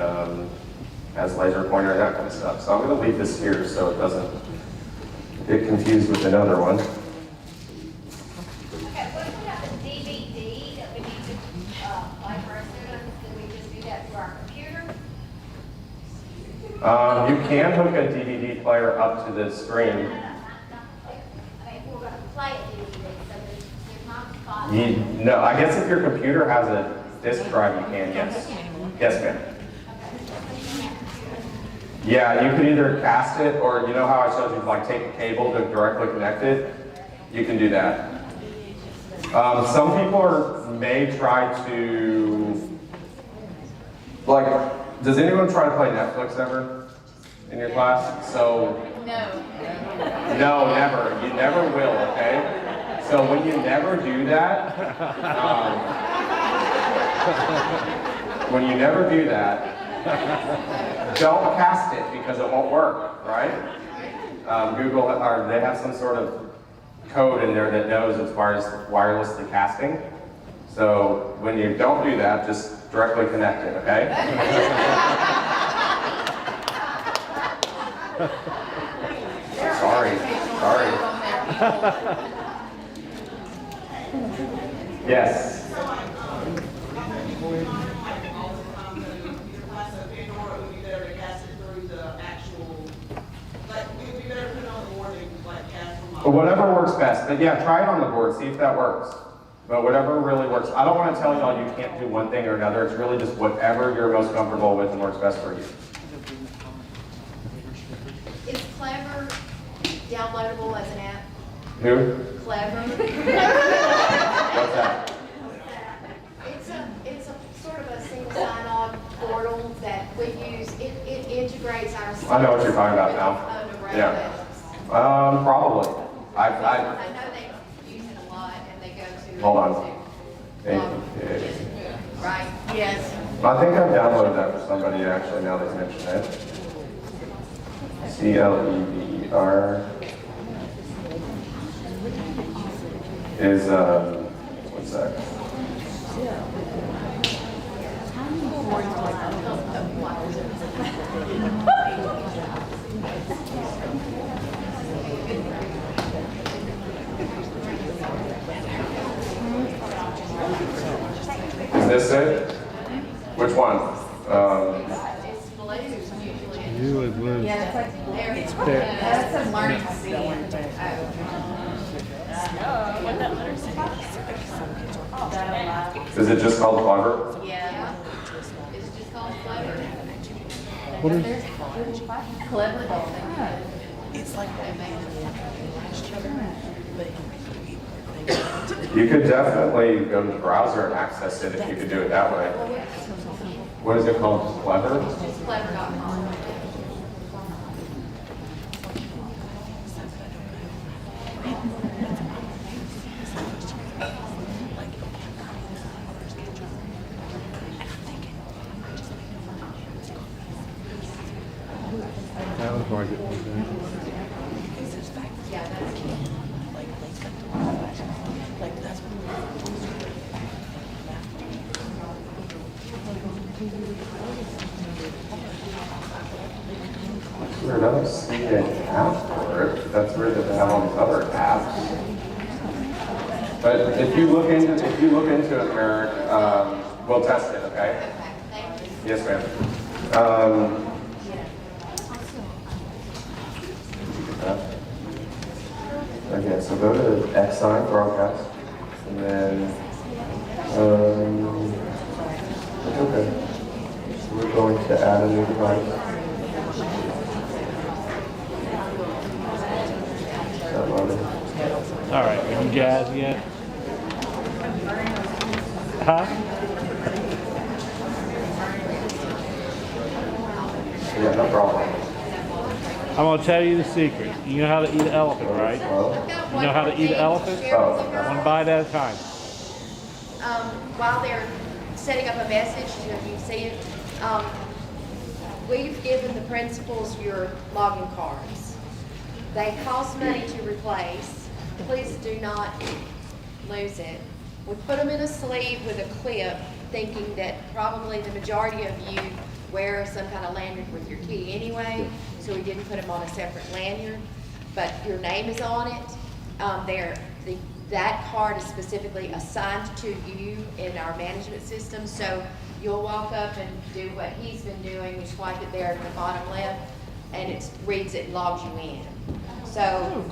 Speaker 1: has laser pointer and that kind of stuff. So I'm going to leave this here so it doesn't get confused with another one.
Speaker 6: Okay, what about the DVD that we need to, play for our students? Can we just do that through our computer?
Speaker 1: You can hook a DVD player up to the screen.
Speaker 6: I mean, we're gonna play a DVD, so there's not spot.
Speaker 1: No, I guess if your computer has a disk drive, you can, yes. Yes, ma'am. Yeah, you could either cast it, or you know how I showed you, like take a cable to directly connect it? You can do that. Some people may try to, like, does anyone try to play Netflix ever in your class? So, no, never. You never will, okay? So when you never do that, don't cast it because it won't work, right? Google, or they have some sort of code in there that knows it's wirelessly casting. So when you don't do that, just directly connect it, okay? Sorry. Yes. Whatever works best, but yeah, try it on the board, see if that works. But whatever really works. I don't want to tell y'all you can't do one thing or another. It's really just whatever you're most comfortable with and works best for you.
Speaker 11: Is Clever downloadable as an app?
Speaker 1: Who?
Speaker 11: Clever?
Speaker 1: What's that?
Speaker 11: It's a sort of a single sign-on portal that we use. It integrates our.
Speaker 1: I know what you're talking about now. Yeah. Probably.
Speaker 11: I know they use it a lot, and they go to.
Speaker 1: Hold on.
Speaker 11: Right.
Speaker 3: Yes.
Speaker 1: I think I've downloaded that for somebody actually now that you mention it. CLEVR is, what's that? Is this it? Which one?
Speaker 11: It's blue usually.
Speaker 7: You would lose.
Speaker 3: Yeah, it's like,
Speaker 11: It's
Speaker 3: that's a learning speed.
Speaker 1: Is it just called Clever?
Speaker 11: Yeah. It's just called Clever.
Speaker 7: What is,
Speaker 3: Clever.
Speaker 1: You could definitely go to the browser and access it if you could do it that way. What is it called? Clever?
Speaker 11: It's clever.com.
Speaker 7: that was like it.
Speaker 11: Yeah, that's
Speaker 1: I don't see an app for it. That's weird that they have all these other apps. But if you look into it, Eric, we'll test it, okay? Yes, ma'am. Okay, so go to X sign broadcast, and then okay. So we're going to add a new device.
Speaker 7: All right, are you jazz yet? Huh?
Speaker 1: Yeah, no problem.
Speaker 7: I'm gonna tell you the secret. You know how to eat an elephant, right? You know how to eat an elephant? One bite at a time.
Speaker 11: While they're setting up a message, you can see it. We've given the principals your login cards. They cost money to replace. Please do not lose it. We put them in a sleeve with a clip, thinking that probably the majority of you wear some kind of lanyard with your key anyway, so we didn't put them on a separate lanyard, but your name is on it. That card is specifically assigned to you in our management system, so you'll walk up and do what he's been doing, you swipe it there at the bottom left, and it reads it and logs you in. So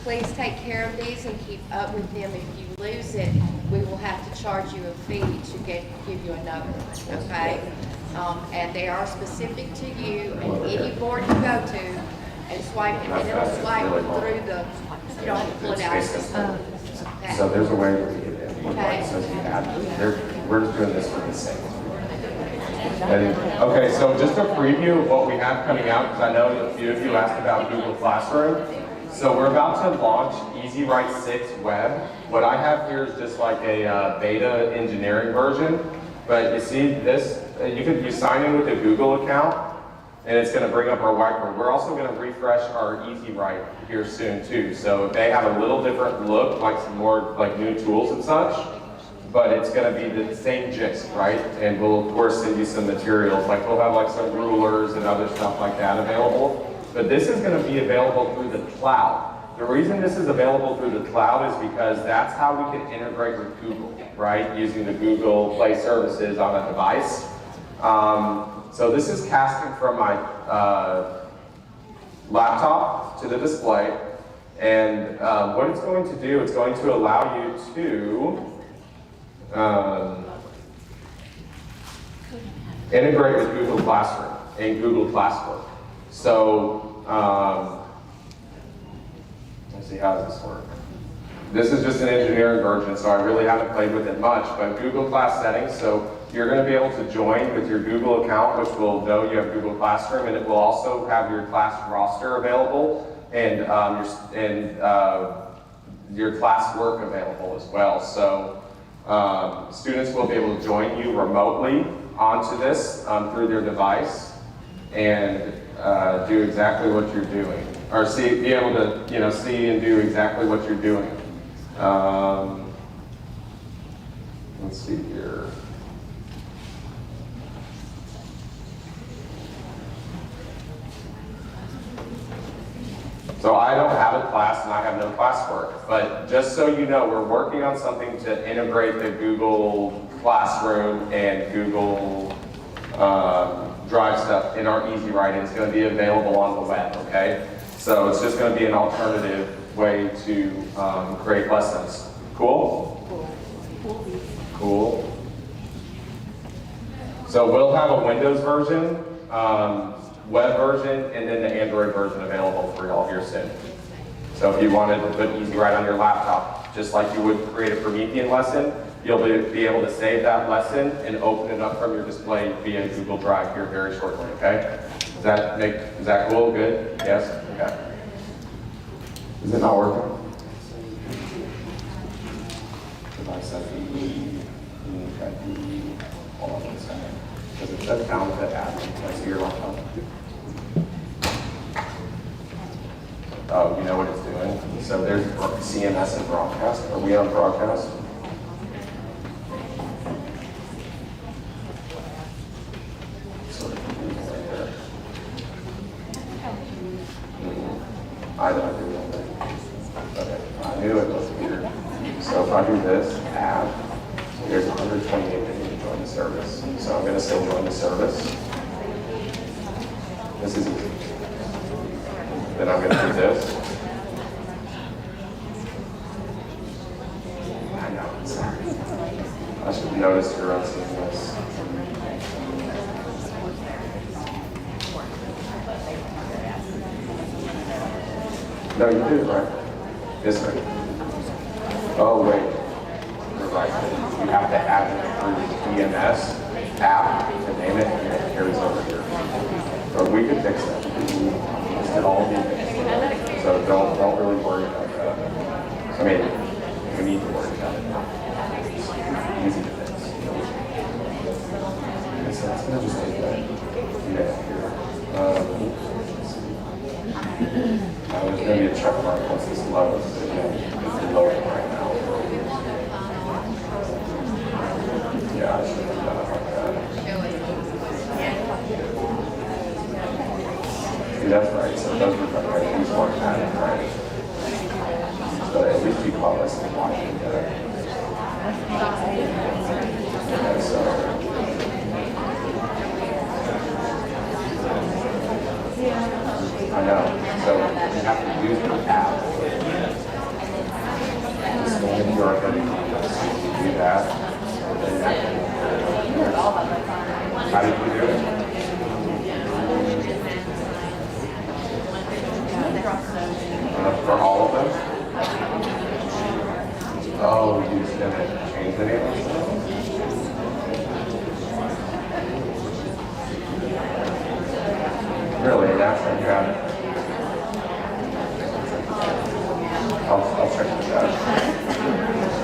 Speaker 11: please take care of these and keep up with them. If you lose it, we will have to charge you a fee to give you another one, okay? And they are specific to you, and any board you go to and swipe it, and it'll swipe through the, you don't have to pull it out of the system. Okay.
Speaker 1: So there's a way to get it.
Speaker 11: Okay.
Speaker 1: So we're just doing this for the sake. And, okay, so just a preview of what we have coming out, because I know a few of you asked about Google Classroom. So we're about to launch EasyWrite 6 Web. What I have here is just like a beta engineering version. But you see this, you sign in with a Google account, and it's going to bring up our whiteboard. We're also going to refresh our EasyWrite here soon too. So they have a little different look, like some more like new tools and such. But it's going to be the same gist, right? And we'll of course send you some materials, like we'll have like some rulers and other stuff like that available. But this is going to be available through the cloud. The reason this is available through the cloud is because that's how we can integrate with Google, right? Using the Google Play services on a device. So this is casting from my laptop to the display. And what it's going to do, it's going to allow you to integrate with Google Classroom and Google Classwork. So, let's see, how does this work? This is just an engineering version, so I really haven't played with it much, but Google Class settings, so you're going to be able to join with your Google account, which will know you have Google Classroom, and it will also have your class roster available and your class work available as well. So students will be able to join you remotely onto this through their device and do exactly what you're doing, or be able to see and do exactly what you're doing. Let's see here. So I don't have a class and I have no classwork, but just so you know, we're working on something to integrate the Google Classroom and Google Drive stuff in our EasyWrite, and it's going to be available on the web, okay? So it's just going to be an alternative way to create lessons. Cool? Cool. So we'll have a Windows version, web version, and then the Android version available for y'all here soon. So if you wanted to put EasyWrite on your laptop, just like you would create a Promethean lesson, you'll be able to save that lesson and open it up from your display via Google Drive here very shortly, okay? Is that cool? Good? Yes? Okay. Is it not working? Hold on one second. Does it shut down the app? Can I see your laptop? Oh, you know what it's doing? So there's CMS and broadcast. Are we on broadcast? I don't do that. Okay, I knew it was weird. So if I do this, add, there's 128 that need to join the service. So I'm going to say join the service. This is easy. Then I'm going to do this. I know, it's sorry. I should notice you're on seeing this. No, you did it right. This way. Oh, wait. You're right. You have to add it through the DMS app to name it, and it carries over here. But we could fix that. Just did all the things. So don't really worry about that. I mean, we need to worry about it. It's easy to fix. Okay, so that's going to just take that here. There's going to be a check mark once this loads. It's loading right now. So those were these weren't added, right? But at least you call us and watch together. And so, I know. So you have to use the app. Scan the QR code. You do that. How did you do it? For all of them? Oh, you just didn't change the name? Really? That's what you got it? I'll check this out.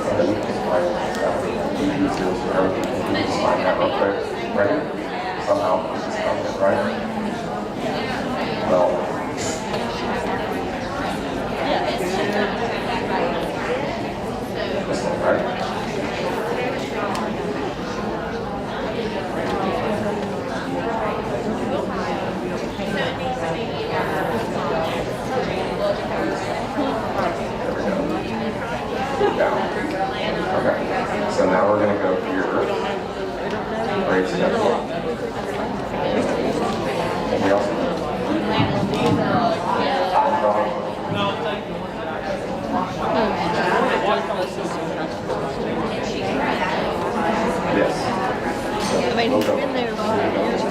Speaker 1: So then we can find everything. We can just find that real quick. Right? Somehow, we just found it, right? Well. This one, right? Down. Okay. So now we're going to go here. Right schedule. And we also time draw. Yes.
Speaker 8: I mean, he's been there for years or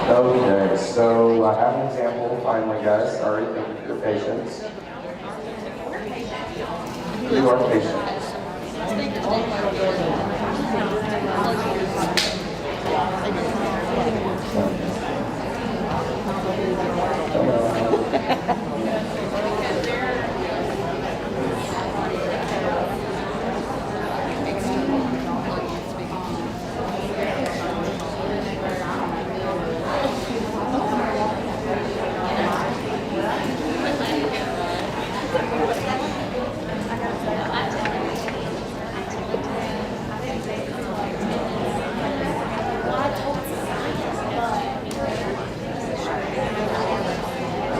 Speaker 1: Okay, so I have an example finally, guys. Sorry, thank you for your patience. You are patient.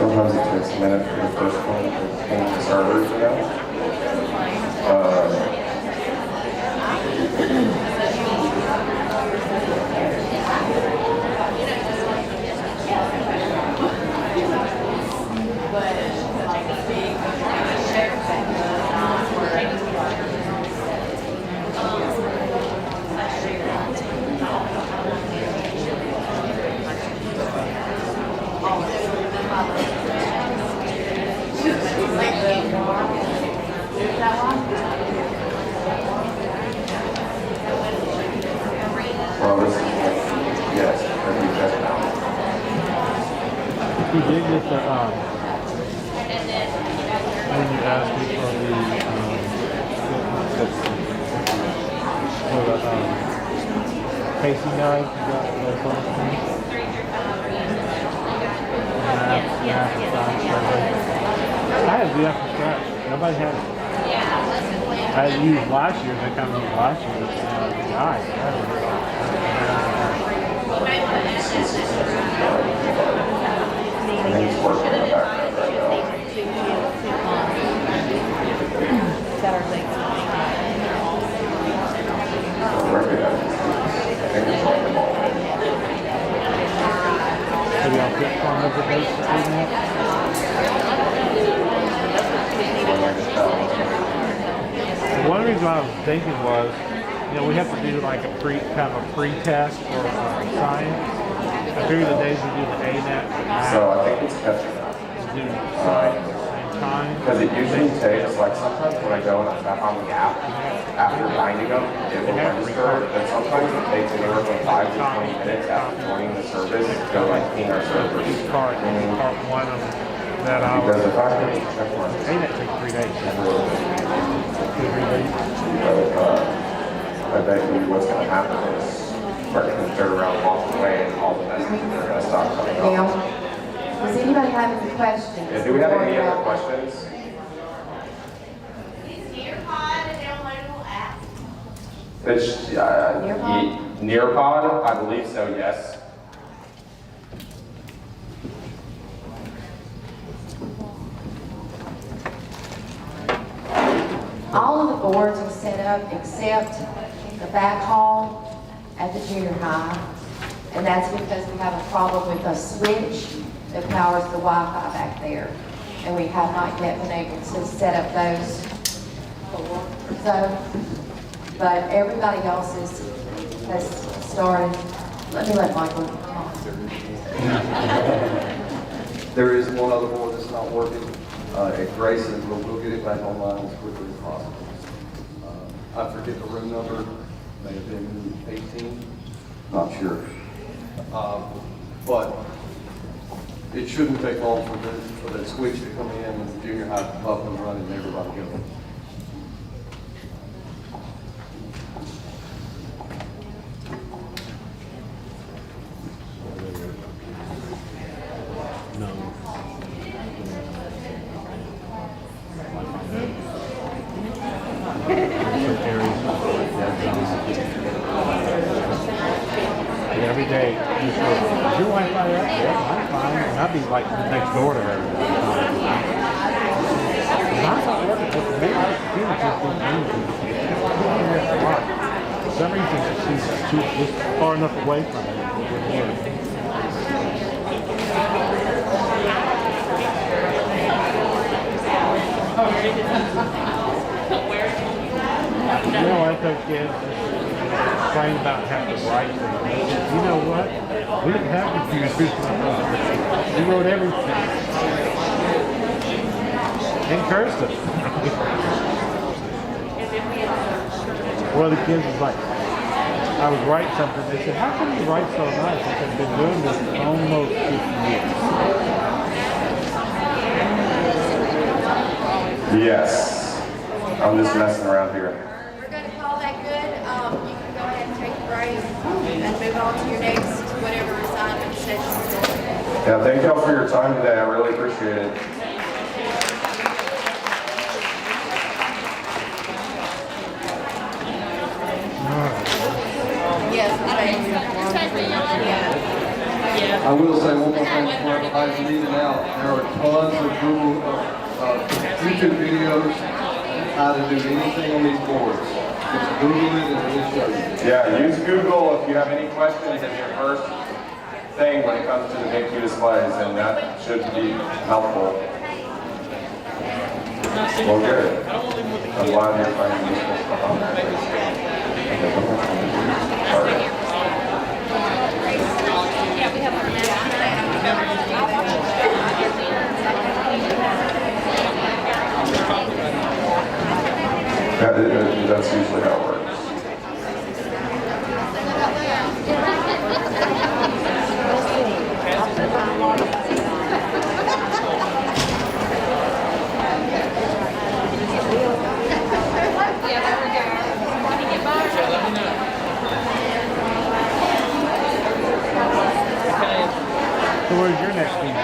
Speaker 1: Sometimes it takes a minute for the first one to change the servers, you know? Well, this is, yes, that'd be just now.
Speaker 7: You did get the, when you asked me for the pacing guide, you got those ones for me? I had to do that from scratch. Nobody had it. I had used last year's, I kind of used last year's guide.
Speaker 1: He's working in the background right
Speaker 7: Have y'all picked one of the dates that we met? One reason I was thinking was, you know, we have to do like a kind of a pre-test for science. I figured the days we do the ANET,
Speaker 1: So I think it's catching up.
Speaker 7: do science at the same time.
Speaker 1: Because it usually takes, like sometimes when I go and I'm back on the app, after binding them, it will register. And sometimes it takes anywhere from 5 to 20 minutes after joining the service to like ping our servers.
Speaker 7: Part one of that hour.
Speaker 1: Because if I can check one.
Speaker 7: ANET takes 3 days. 2 or 3 days.
Speaker 1: I bet you what's going to happen is we're going to turn around, walk away, and all the messages are going to stop coming
Speaker 11: Now,
Speaker 1: up.
Speaker 11: does anybody have any questions?
Speaker 1: Yeah, do we have any other questions?
Speaker 6: Is Nearpod a downloadable app?
Speaker 1: It's
Speaker 11: Nearpod?
Speaker 1: Nearpod, I believe so, yes.
Speaker 11: All of the boards are set up except the back hall at the junior high. And that's because we have a problem with a switch that powers the Wi-Fi back there. And we have not yet been able to set up those. So, but everybody else has started. Let me let Michael talk.
Speaker 12: There is one other board that's not working at Grayson, but we'll get it back online as quickly as possible. I forget the room number, may have been 18, not sure. But it shouldn't take long for that switch to come in and the junior high up and running and everybody go.
Speaker 7: Every day, you say, is your Wi-Fi up? Yeah, I'm fine. And I'd be like next door to her. Mine's not working. Maybe my computer just didn't move. For some reason, she's just far enough away from it. It wouldn't work. You know, I told kids, complain about having to write for them. I said, you know what? We didn't have computers. We wrote everything. And cursed it. One of the kids was like, I would write something. They said, how can you write so nice? I said, I've been doing this for almost 50 years.
Speaker 1: Yes. I'm just messing around here.
Speaker 11: We're going to call that good. You can go ahead and take a break and move on to your next whatever assignment session you're doing.
Speaker 1: Yeah, thank y'all for your time today. I really appreciate it.
Speaker 11: Yes,
Speaker 12: I will say one more thing before everybody's leaving out. There are tons of Google, YouTube videos how to do anything on these boards. Just Google it and it'll show you.
Speaker 1: Yeah, use Google if you have any questions in your first thing when it comes to the BenQ displays, and that should be helpful. Well, good. I'm glad you're finding useful stuff on there. All right. That's usually how it works.
Speaker 7: So where's your next meeting?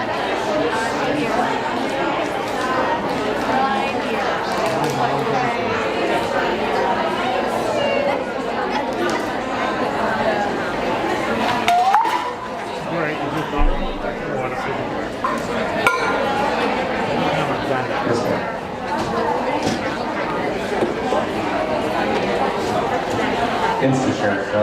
Speaker 1: InstaShare, so.